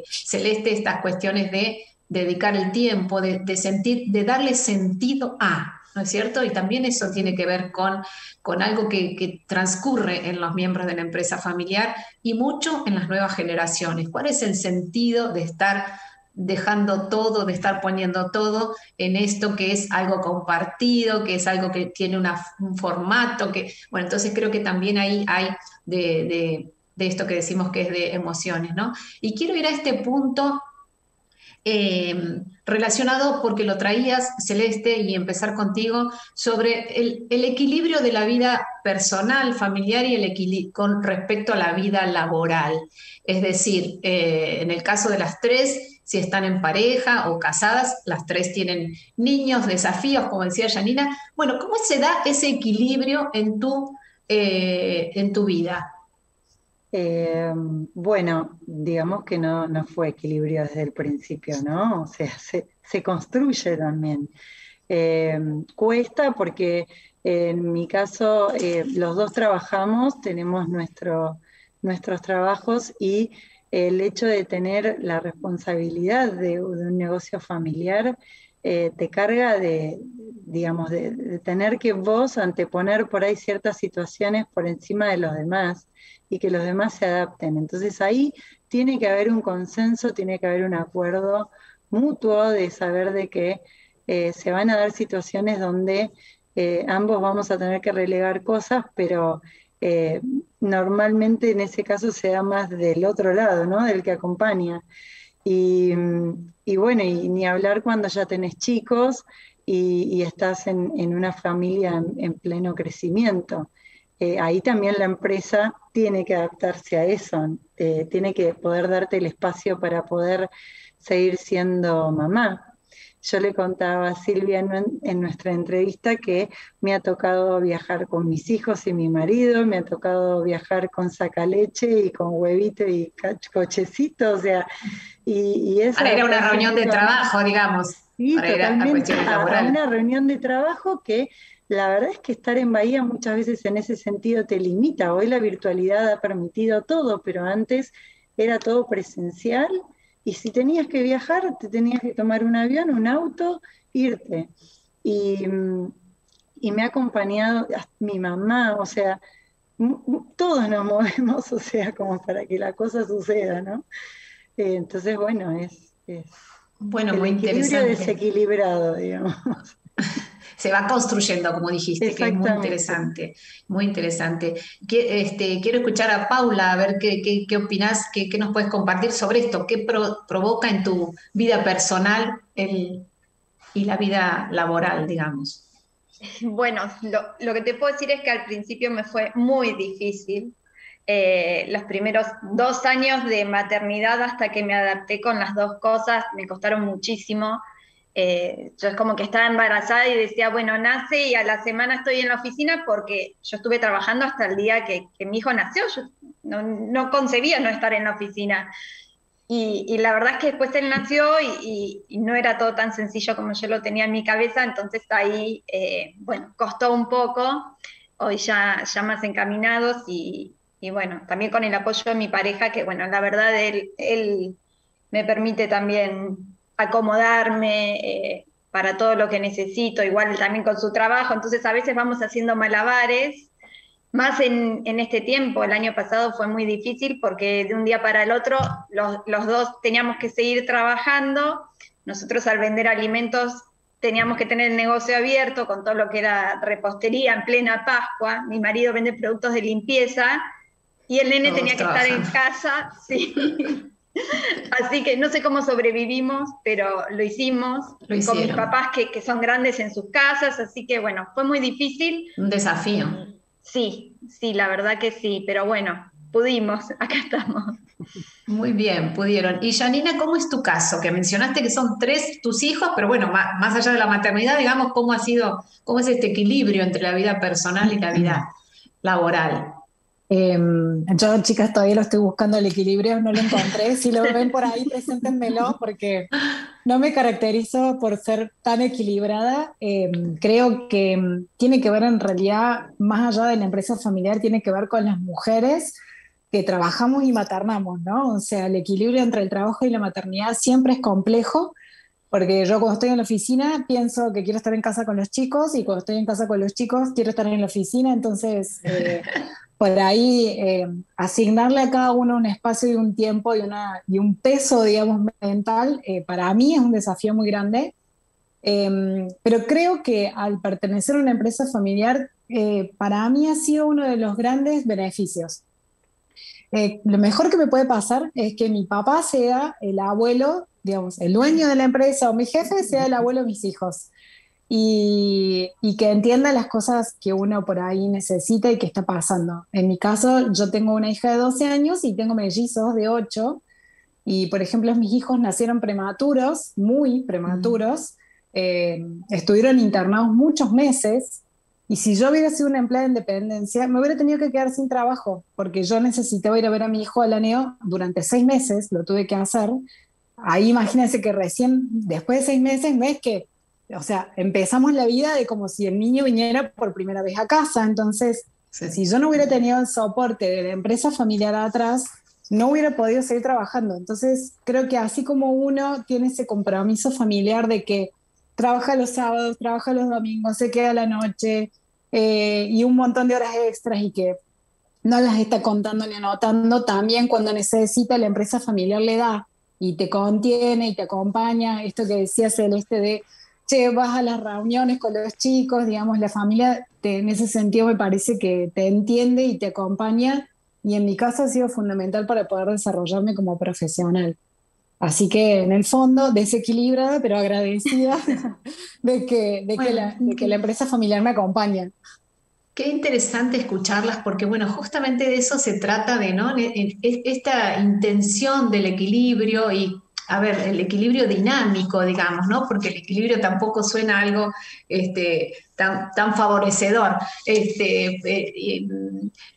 Speaker 3: Celeste, estas cuestiones de dedicar el tiempo, de darle sentido a, ¿no es cierto? Y también eso tiene que ver con algo que transcurre en los miembros de la empresa familiar y mucho en las nuevas generaciones. ¿Cuál es el sentido de estar dejando todo, de estar poniendo todo en esto que es algo compartido, que es algo que tiene un formato, bueno, entonces creo que también ahí hay de esto que decimos que es de emociones, ¿no? Y quiero ir a este punto relacionado, porque lo traías, Celeste, y empezar contigo, sobre el equilibrio de la vida personal, familiar y con respecto a la vida laboral. Es decir, en el caso de las tres, si están en pareja o casadas, las tres tienen niños, desafíos, como decía Janina. Bueno, ¿cómo se da ese equilibrio en tu vida?
Speaker 6: Bueno, digamos que no fue equilibrio desde el principio, ¿no? O sea, se construye también. Cuesta porque en mi caso los dos trabajamos, tenemos nuestros trabajos, y el hecho de tener la responsabilidad de un negocio familiar te carga digamos, de tener que vos anteponer por ahí ciertas situaciones por encima de los demás, y que los demás se adapten. Entonces ahí tiene que haber un consenso, tiene que haber un acuerdo mutuo de saber de que se van a dar situaciones donde ambos vamos a tener que relegar cosas, pero normalmente en ese caso se da más del otro lado, ¿no? Del que acompaña. Y bueno, y ni hablar cuando ya tenés chicos y estás en una familia en pleno crecimiento. Ahí también la empresa tiene que adaptarse a eso, tiene que poder darte el espacio para poder seguir siendo mamá. Yo le contaba a Silvia en nuestra entrevista que me ha tocado viajar con mis hijos y mi marido, me ha tocado viajar con sacaleche y con huevito y cochecito, o sea, y eso...
Speaker 3: Para ir a una reunión de trabajo, digamos.
Speaker 6: Sí,
Speaker 3: para
Speaker 6: totalmente,
Speaker 3: ir a
Speaker 6: a una reunión de trabajo que la verdad es que estar en Bahía muchas veces en ese sentido te limita. Hoy la virtualidad ha permitido todo, pero antes era todo presencial, y si tenías que viajar, te tenías que tomar un avión, un auto, irte. Y me ha acompañado mi mamá, o sea, todos nos movemos, o sea, como para que la cosa suceda, ¿no? Entonces, bueno, es
Speaker 3: bueno,
Speaker 6: el
Speaker 3: muy
Speaker 6: equilibrio
Speaker 3: interesante.
Speaker 6: Desequilibrado, digamos.
Speaker 3: Se va construyendo, como dijiste, que es muy interesante, muy interesante. Quiero escuchar a Paula, a ver qué opinás, qué nos puedes compartir sobre esto, qué provoca en tu vida personal y la vida laboral, digamos.
Speaker 7: Bueno, lo que te puedo decir es que al principio me fue muy difícil. Los primeros 2 años de maternidad, hasta que me adapté con las dos cosas, me costaron muchísimo. Yo es como que estaba embarazada y decía, bueno, nace y a la semana estoy en la oficina, porque yo estuve trabajando hasta el día que mi hijo nació. Yo no concebía no estar en la oficina. Y la verdad es que después él nació y no era todo tan sencillo como yo lo tenía en mi cabeza, entonces ahí, bueno, costó un poco. Hoy ya más encaminados y bueno, también con el apoyo de mi pareja, que bueno, la verdad él me permite también acomodarme para todo lo que necesito, igual también con su trabajo, entonces a veces vamos haciendo malabares, más en este tiempo. El año pasado fue muy difícil porque de un día para el otro los dos teníamos que seguir trabajando. Nosotros, al vender alimentos, teníamos que tener el negocio abierto con todo lo que era repostería en plena Pascua. Mi marido vende productos de limpieza y el nene tenía que estar en casa, sí. Así que no sé cómo sobrevivimos, pero lo hicimos. Con mis papás que son grandes en sus casas, así que bueno, fue muy difícil.
Speaker 3: Un desafío.
Speaker 7: Sí, la verdad que sí, pero bueno, pudimos, acá estamos.
Speaker 3: Muy bien, pudieron. Y Janina, ¿cómo es tu caso? Que mencionaste que son 3 tus hijos, pero bueno, más allá de la maternidad, digamos, cómo es este equilibrio entre la vida personal y la vida laboral?
Speaker 5: Yo, chicas, todavía lo estoy buscando el equilibrio, no lo encontré. Si lo ven por ahí, preséntenmelo, porque no me caracterizo por ser tan equilibrada. Creo que tiene que ver en realidad, más allá de la empresa familiar, tiene que ver con las mujeres que trabajamos y maternamos, ¿no? O sea, el equilibrio entre el trabajo y la maternidad siempre es complejo, porque yo cuando estoy en la oficina pienso que quiero estar en casa con los chicos y cuando estoy en casa con los chicos quiero estar en la oficina, entonces por ahí asignarle a cada uno un espacio y un tiempo y un peso, digamos, mental, para mí es un desafío muy grande. Pero creo que al pertenecer a una empresa familiar, para mí ha sido uno de los grandes beneficios. Lo mejor que me puede pasar es que mi papá sea el abuelo, digamos, el dueño de la empresa, o mi jefe sea el abuelo de mis hijos. Y que entienda las cosas que uno por ahí necesita y que está pasando. En mi caso, yo tengo una hija de 12 años y tengo mellizos de 8. Y, por ejemplo, mis hijos nacieron prematuros, muy prematuros. Estuvieron internados muchos meses. Y si yo hubiera sido una empleada de dependencia, me hubiera tenido que quedar sin trabajo, porque yo necesitaba ir a ver a mi hijo al ANEO durante 6 meses, lo tuve que hacer. Ahí imagínense que recién, después de 6 meses, no es que, o sea, empezamos la vida de como si el niño viniera por primera vez a casa. Entonces,
Speaker 3: Sí.
Speaker 5: si yo no hubiera tenido el soporte de la empresa familiar atrás, no hubiera podido seguir trabajando. Entonces, creo que así como uno tiene ese compromiso familiar de que trabaja los sábados, trabaja los domingos, se queda a la noche, y un montón de horas extras y que no las está contando ni anotando, también cuando necesita la empresa familiar le da y te contiene y te acompaña. Esto que decía Celeste de, che, vas a las reuniones con los chicos, digamos, la familia en ese sentido me parece que te entiende y te acompaña, y en mi caso ha sido fundamental para poder desarrollarme como profesional. Así que en el fondo desequilibrada, pero agradecida de que la empresa familiar me acompaña.
Speaker 3: Qué interesante escucharlas, porque bueno, justamente de eso se trata, de, ¿no? Esta intención del equilibrio y, a ver, el equilibrio dinámico, digamos, ¿no? Porque el equilibrio tampoco suena algo tan favorecedor,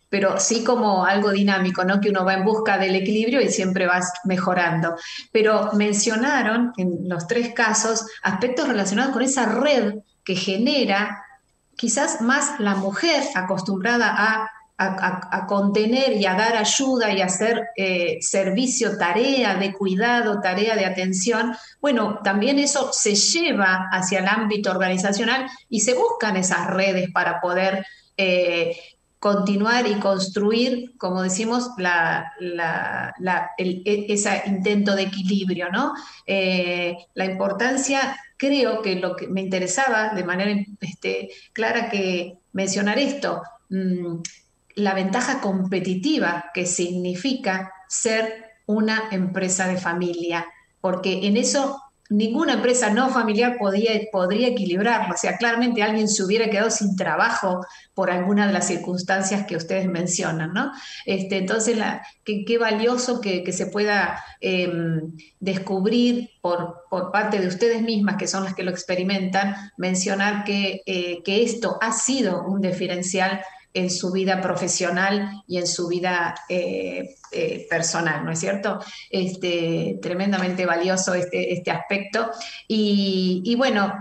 Speaker 3: pero sí como algo dinámico, ¿no? Que uno va en busca del equilibrio y siempre vas mejorando. Pero mencionaron en los 3 casos aspectos relacionados con esa red que genera quizás más la mujer acostumbrada a contener y a dar ayuda y a hacer servicio, tarea de cuidado, tarea de atención. Bueno, también eso se lleva hacia el ámbito organizacional y se buscan esas redes para poder continuar y construir, como decimos, ese intento de equilibrio, ¿no? La importancia, creo que lo que me interesaba de manera clara que mencionar esto, la ventaja competitiva que significa ser una empresa de familia, porque en eso ninguna empresa no familiar podría equilibrarlo. O sea, claramente alguien se hubiera quedado sin trabajo por alguna de las circunstancias que ustedes mencionan, ¿no? Entonces, qué valioso que se pueda descubrir por parte de ustedes mismas, que son las que lo experimentan, mencionar que esto ha sido un diferencial en su vida profesional y en su vida personal, ¿no es cierto? Tremendamente valioso este aspecto. Y bueno,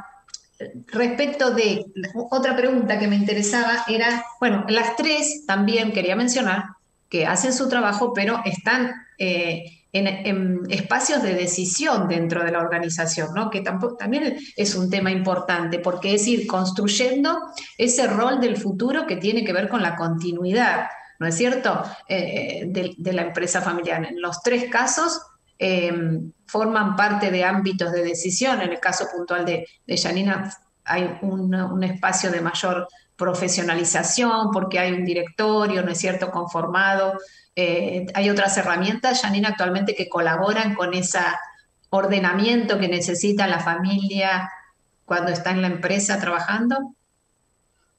Speaker 3: respecto de otra pregunta que me interesaba era, bueno, las 3 también quería mencionar que hacen su trabajo, pero están en espacios de decisión dentro de la organización, ¿no? Que también es un tema importante, porque es ir construyendo ese rol del futuro que tiene que ver con la continuidad, ¿no es cierto?, de la empresa familiar. En los 3 casos forman parte de ámbitos de decisión. En el caso puntual de Janina hay un espacio de mayor profesionalización porque hay un directorio, ¿no es cierto?, conformado. Hay otras herramientas, Janina, actualmente que colaboran con ese ordenamiento que necesita la familia cuando está en la empresa trabajando.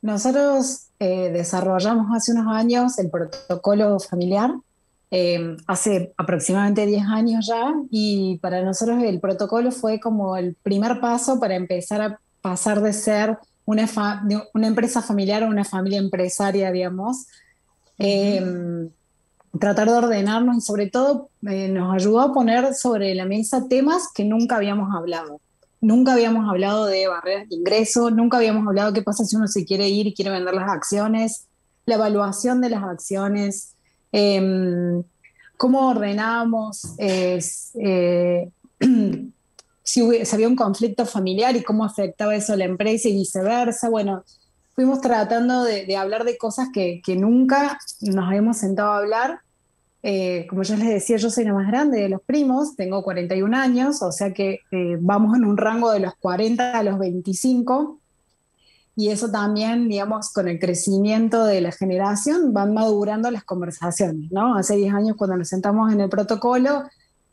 Speaker 5: Nosotros desarrollamos hace unos años el protocolo familiar, hace aproximadamente 10 años ya, y para nosotros el protocolo fue como el primer paso para empezar a pasar de ser de una empresa familiar a una familia empresaria, digamos. Eh, Tratar de ordenarnos y sobre todo nos ayudó a poner sobre la mesa temas que nunca habíamos hablado. Nunca habíamos hablado de barreras de ingreso, nunca habíamos hablado qué pasa si uno se quiere ir y quiere vender las acciones, la evaluación de las acciones, cómo ordenamos, si había un conflicto familiar y cómo afectaba eso a la empresa y viceversa. Bueno, fuimos tratando de hablar de cosas que nunca nos habíamos sentado a hablar. Como yo les decía, yo soy la más grande de los primos, tengo 41 años, o sea que vamos en un rango de los 40 a los 25, y eso también, digamos, con el crecimiento de la generación van madurando las conversaciones, ¿no? Hace 10 años cuando nos sentamos en el protocolo,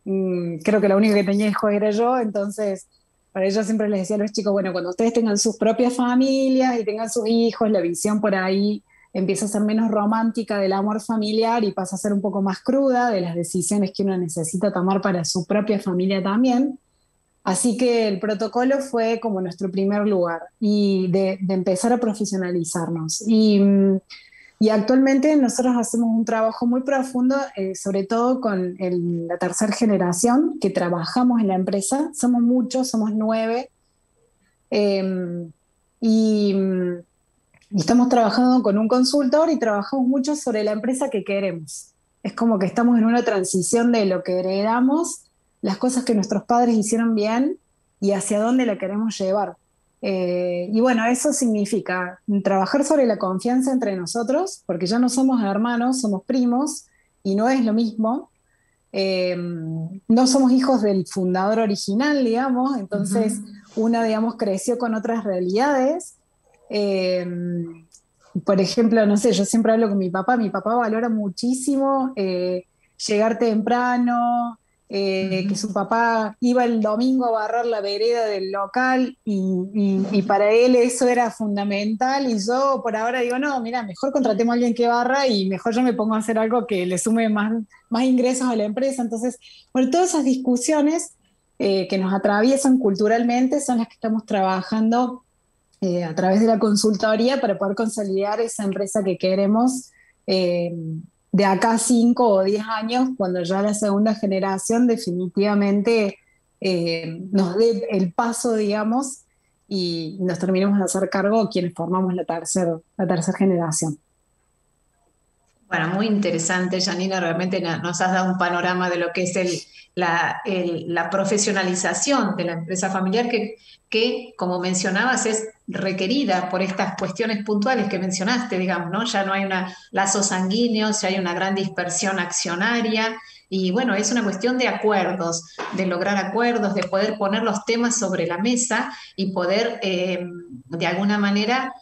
Speaker 5: creo que la única que tenía hijos era yo, entonces para ellos siempre les decía a los chicos, bueno, cuando ustedes tengan sus propias familias y tengan sus hijos, la visión por ahí empieza a ser menos romántica del amor familiar y pasa a ser un poco más cruda de las decisiones que uno necesita tomar para su propia familia también. Así que el protocolo fue como nuestro primer lugar y de empezar a profesionalizarnos. Y actualmente nosotros hacemos un trabajo muy profundo, sobre todo con la tercera generación que trabajamos en la empresa. Somos muchos, somos 9. Y estamos trabajando con un consultor y trabajamos mucho sobre la empresa que queremos. Es como que estamos en una transición de lo que heredamos, las cosas que nuestros padres hicieron bien y hacia dónde la queremos llevar. Y bueno, eso significa trabajar sobre la confianza entre nosotros, porque ya no somos hermanos, somos primos, y no es lo mismo. No somos hijos del fundador original, digamos, entonces una, digamos, creció con otras realidades. Por ejemplo, no sé, yo siempre hablo con mi papá valora muchísimo llegar temprano, que su papá iba el domingo a barrer la vereda del local y para él eso era fundamental, y yo por ahora digo, no, mira, mejor contratemos a alguien que barra y mejor yo me pongo a hacer algo que le sume más ingresos a la empresa. Entonces, bueno, todas esas discusiones que nos atraviesan culturalmente son las que estamos trabajando a través de la consultoría para poder consolidar esa empresa que queremos de acá a 5 o 10 años, cuando ya la segunda generación definitivamente nos dé el paso, digamos, y nos terminemos de hacer cargo quienes formamos la tercera generación.
Speaker 3: Bueno, muy interesante, Janina, realmente nos has dado un panorama de lo que es la profesionalización de la empresa familiar que, como mencionabas, es requerida por estas cuestiones puntuales que mencionaste, digamos, ¿no? Ya no hay lazos sanguíneos, ya hay una gran dispersión accionaria, y bueno, es una cuestión de acuerdos, de lograr acuerdos, de poder poner los temas sobre la mesa y poder, de alguna manera,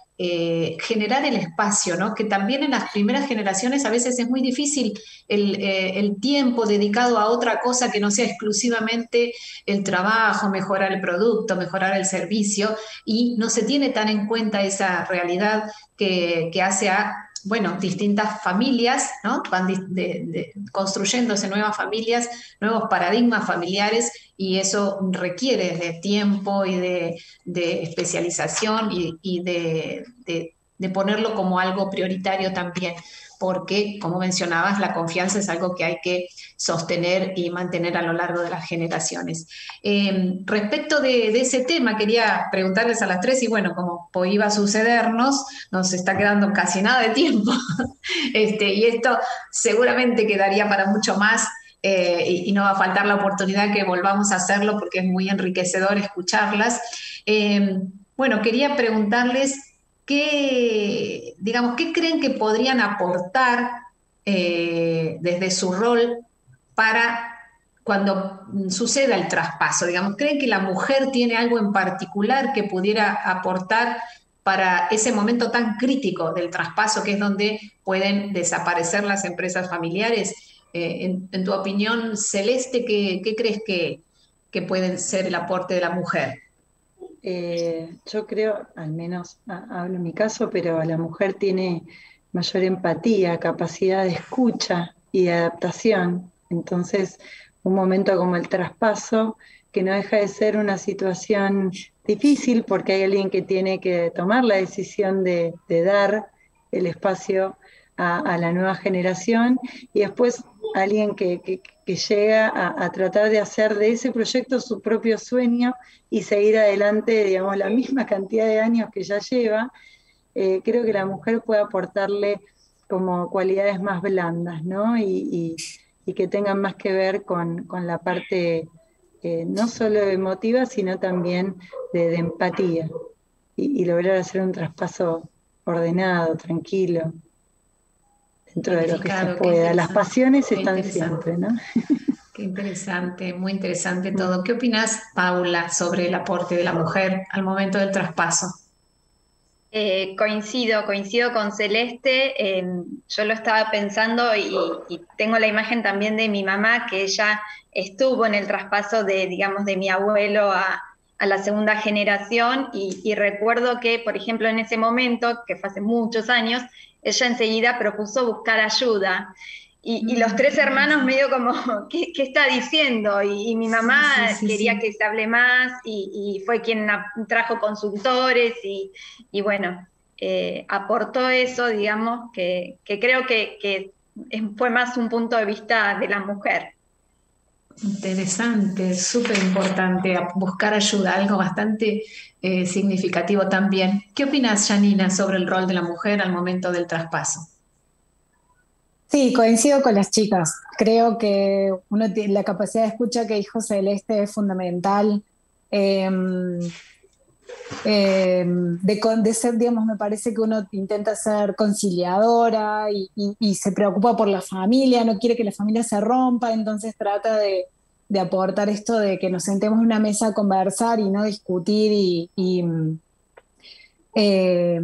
Speaker 3: generar el espacio, ¿no? Que también en las primeras generaciones a veces es muy difícil el tiempo dedicado a otra cosa que no sea exclusivamente el trabajo, mejorar el producto, mejorar el servicio, y no se tiene tan en cuenta esa realidad que hace a, bueno, distintas familias, ¿no? Van construyéndose nuevas familias, nuevos paradigmas familiares, y eso requiere de tiempo y de especialización y de ponerlo como algo prioritario también, porque, como mencionabas, la confianza es algo que hay que sostener y mantener a lo largo de las generaciones. Respecto de ese tema, quería preguntarles a las tres, y bueno, como iba a sucedernos, nos está quedando casi nada de tiempo, y esto seguramente quedaría para mucho más, y no va a faltar la oportunidad que volvamos a hacerlo porque es muy enriquecedor escucharlas. Bueno, quería preguntarles digamos, ¿qué creen que podrían aportar desde su rol para cuando suceda el traspaso? Digamos, ¿creen que la mujer tiene algo en particular que pudiera aportar para ese momento tan crítico del traspaso, que es donde pueden desaparecer las empresas familiares? En tu opinión, Celeste, ¿qué crees que puede ser el aporte de la mujer?
Speaker 6: Yo creo, al menos hablo en mi caso, pero la mujer tiene mayor empatía, capacidad de escucha, y adaptación. Entonces, un momento como el traspaso, que no deja de ser una situación difícil porque hay alguien que tiene que tomar la decisión de dar el espacio a la nueva generación, y después alguien que llega a tratar de hacer de ese proyecto su propio sueño y seguir adelante, digamos, la misma cantidad de años que ya lleva. Creo que la mujer puede aportarle como cualidades más blandas, ¿no? Y que tengan más que ver con la parte no solo emotiva, sino también de empatía, y lograr hacer un traspaso ordenado, tranquilo, dentro de lo que se pueda. Las pasiones están siempre, ¿no?
Speaker 3: Qué interesante, muy interesante todo. ¿Qué opinas, Paula, sobre el aporte de la mujer al momento del traspaso?
Speaker 7: Coincido con Celeste. Yo lo estaba pensando y tengo la imagen también de mi mamá, que ella estuvo en el traspaso de, digamos, de mi abuelo a la segunda generación, y recuerdo que, por ejemplo, en ese momento, que fue hace muchos años, ella enseguida propuso buscar ayuda. Y los tres hermanos medio como, ¿qué está diciendo? Y mi mamá quería que se hable más, y fue quien trajo consultores y bueno, aportó eso, digamos, que creo que fue más un punto de vista de la mujer.
Speaker 3: Interesante, súper importante, buscar ayuda, algo bastante significativo también. ¿Qué opinas, Janina, sobre el rol de la mujer al momento del traspaso?
Speaker 5: Sí, coincido con las chicas. Creo que la capacidad de escucha que dijo Celeste es fundamental. Eh, de ser, digamos, me parece que uno intenta ser conciliadora y se preocupa por la familia, no quiere que la familia se rompa, entonces trata de aportar esto de que nos sentemos en una mesa a conversar y no discutir, eh,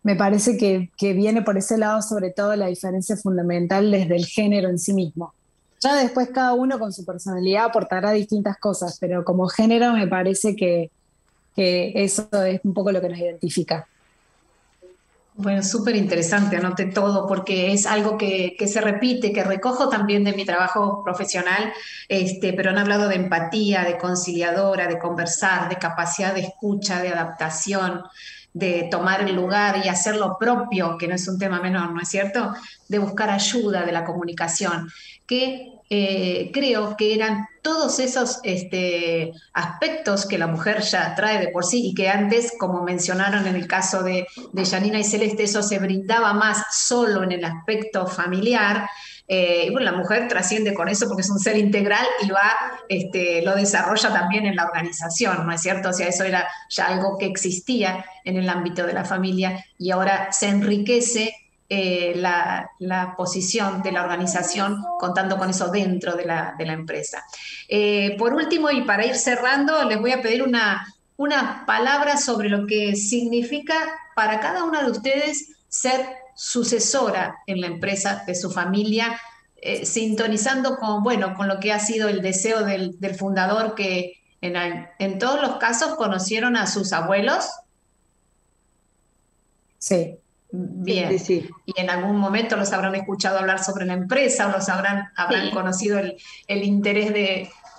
Speaker 5: me parece que viene por ese lado, sobre todo la diferencia fundamental desde el género en sí mismo. Ya después cada uno con su personalidad aportará distintas cosas, pero como género me parece que eso es un poco lo que nos identifica.
Speaker 3: Bueno, súper interesante, anoté todo porque es algo que se repite, que recojo también de mi trabajo profesional, pero han hablado de empatía, de conciliadora, de conversar, de capacidad de escucha, de adaptación, de tomar el lugar y hacer lo propio, que no es un tema menor, ¿no es cierto? De buscar ayuda, de la comunicación, que creo que eran todos esos aspectos que la mujer ya trae de por sí y que antes, como mencionaron en el caso de Janina y Celeste, eso se brindaba más solo en el aspecto familiar. Y bueno, la mujer trasciende con eso porque es un ser integral y lo desarrolla también en la organización, ¿no es cierto? O sea, eso era ya algo que existía en el ámbito de la familia y ahora se enriquece la posición de la organización contando con eso dentro de la empresa. Por último, y para ir cerrando, les voy a pedir una palabra sobre lo que significa para cada una de ustedes ser sucesora en la empresa de su familia, sintonizando con lo que ha sido el deseo del fundador, que en todos los casos conocieron a sus abuelos.
Speaker 5: Sí.
Speaker 3: Bien,
Speaker 6: sí.
Speaker 3: Y en algún momento los habrán escuchado hablar sobre la empresa o habrán conocido el interés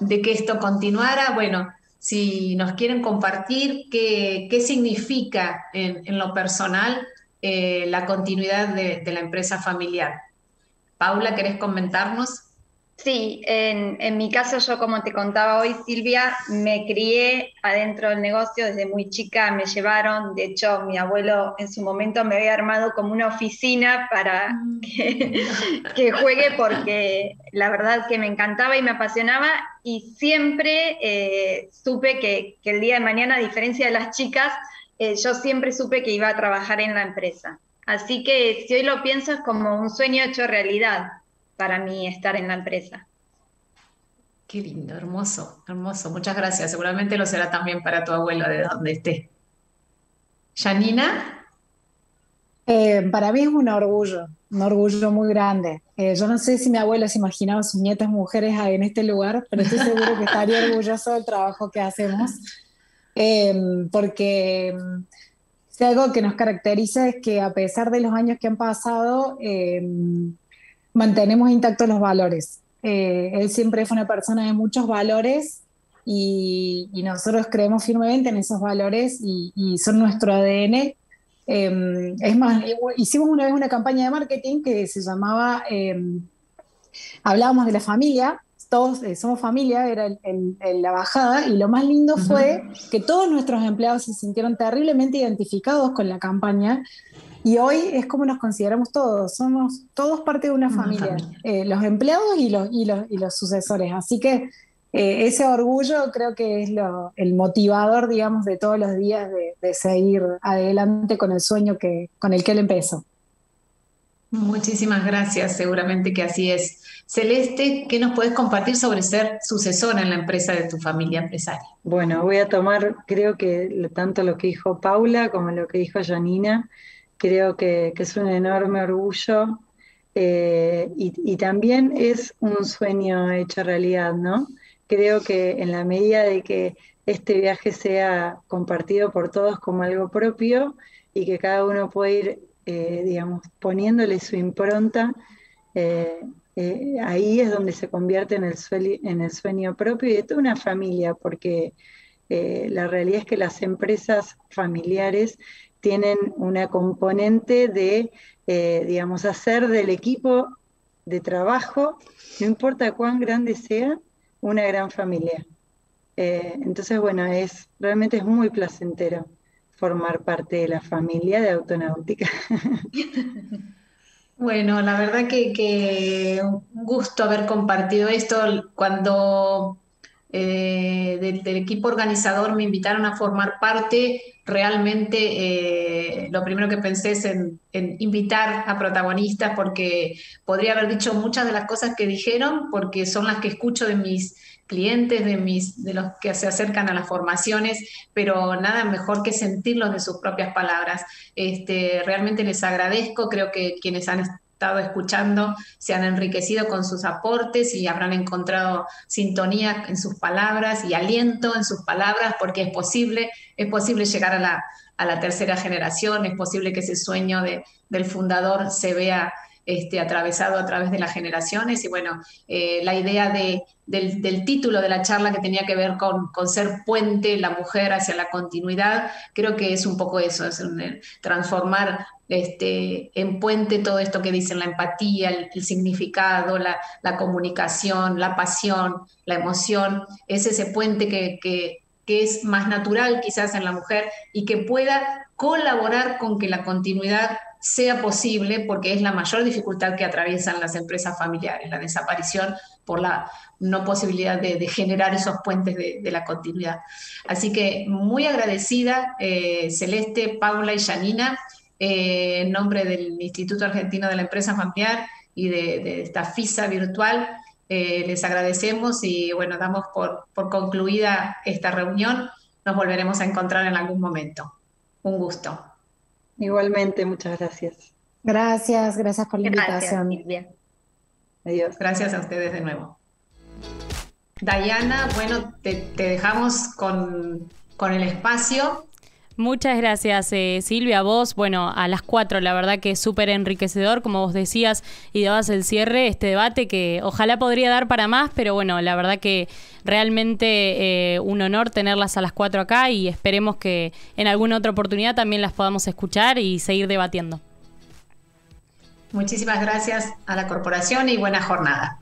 Speaker 3: de que esto continuara. Bueno, si nos quieren compartir qué significa en lo personal la continuidad de la empresa familiar. Paula, ¿querés comentarnos?
Speaker 7: Sí, en mi caso, yo como te contaba hoy, Silvia, me crié adentro del negocio desde muy chica, me llevaron, de hecho mi abuelo en su momento me había armado como una oficina para que juegue, porque la verdad que me encantaba y me apasionaba, y siempre supe que el día de mañana, a diferencia de las chicas, yo siempre supe que iba a trabajar en la empresa. Así que si hoy lo pienso es como un sueño hecho realidad para mí estar en la empresa.
Speaker 3: Qué lindo, hermoso, hermoso. Muchas gracias. Seguramente lo será también para tu abuelo de donde esté. ¿Janina?
Speaker 5: Para mí es un orgullo muy grande. Yo no sé si mi abuelo se imaginaba a sus nietas mujeres ahí en este lugar, pero estoy seguro que estaría orgulloso del trabajo que hacemos, porque si algo que nos caracteriza es que a pesar de los años que han pasado, mantenemos intactos los valores. Él siempre fue una persona de muchos valores y nosotros creemos firmemente en esos valores y son nuestro ADN. Es más, hicimos una vez una campaña de marketing que se llamaba hablábamos de la familia, todos somos familia, era la bajada, y lo más lindo fue que todos nuestros empleados se sintieron terriblemente identificados con la campaña, y hoy es como nos consideramos todos, somos todos parte de una familia. Los empleados y los sucesores, así que ese orgullo creo que es el motivador, digamos, de todos los días de seguir adelante con el sueño con el que él empezó.
Speaker 3: Muchísimas gracias, seguramente que así es. Celeste, ¿qué nos puedes compartir sobre ser sucesora en la empresa de tu familia empresaria?
Speaker 6: Bueno, voy a tomar, creo que tanto lo que dijo Paula como lo que dijo Janina, creo que es un enorme orgullo y también es un sueño hecho realidad, ¿no? Creo que en la medida de que este viaje sea compartido por todos como algo propio y que cada uno pueda ir digamos, poniéndole su impronta, ahí es donde se convierte en el sueño propio y de toda una familia, porque la realidad es que las empresas familiares tienen una componente de, digamos, hacer del equipo de trabajo, no importa cuán grande sea, una gran familia. Entonces, bueno, realmente es muy placentero formar parte de la familia de Autonáutica.
Speaker 3: Bueno, la verdad que un gusto haber compartido esto. Cuando del equipo organizador me invitaron a formar parte, realmente lo primero que pensé es en invitar a protagonistas, porque podría haber dicho muchas de las cosas que dijeron, porque son las que escucho de mis clientes, de los que se acercan a las formaciones, pero nada mejor que sentirlos de sus propias palabras. Realmente les agradezco, creo que quienes han estado escuchando se han enriquecido con sus aportes y habrán encontrado sintonía en sus palabras y aliento en sus palabras, porque es posible llegar a la tercera generación, es posible que ese sueño del fundador se vea atravesado a través de las generaciones. Y bueno, la idea del título de la charla, que tenía que ver con ser puente, la mujer hacia la continuidad, creo que es un poco eso, es transformar en puente todo esto que dicen, la empatía, el significado, la comunicación, la pasión, la emoción, es ese puente que es más natural quizás en la mujer y que pueda colaborar con que la continuidad sea posible, porque es la mayor dificultad que atraviesan las empresas familiares, la desaparición por la no posibilidad de generar esos puentes de la continuidad. Así que muy agradecida, Celeste, Paula y Janina, en nombre del Instituto Argentino de la Empresa Familiar y de esta FISA virtual, les agradecemos y bueno, damos por concluida esta reunión. Nos volveremos a encontrar en algún momento. Un gusto.
Speaker 6: Igualmente, muchas gracias.
Speaker 5: Gracias por la invitación.
Speaker 7: Silvia.
Speaker 6: Adiós.
Speaker 3: Gracias a ustedes de nuevo. Dayana, bueno, te dejamos con el espacio.
Speaker 2: Muchas gracias, Silvia, a vos. Bueno, a las 4, la verdad que es súper enriquecedor, como vos decías, y dabas el cierre, este debate que ojalá podría dar para más, pero bueno, la verdad que realmente un honor tenerlas a las 4 acá y esperemos que en alguna otra oportunidad también las podamos escuchar y seguir debatiendo.
Speaker 3: Muchísimas gracias a la corporación y buena jornada.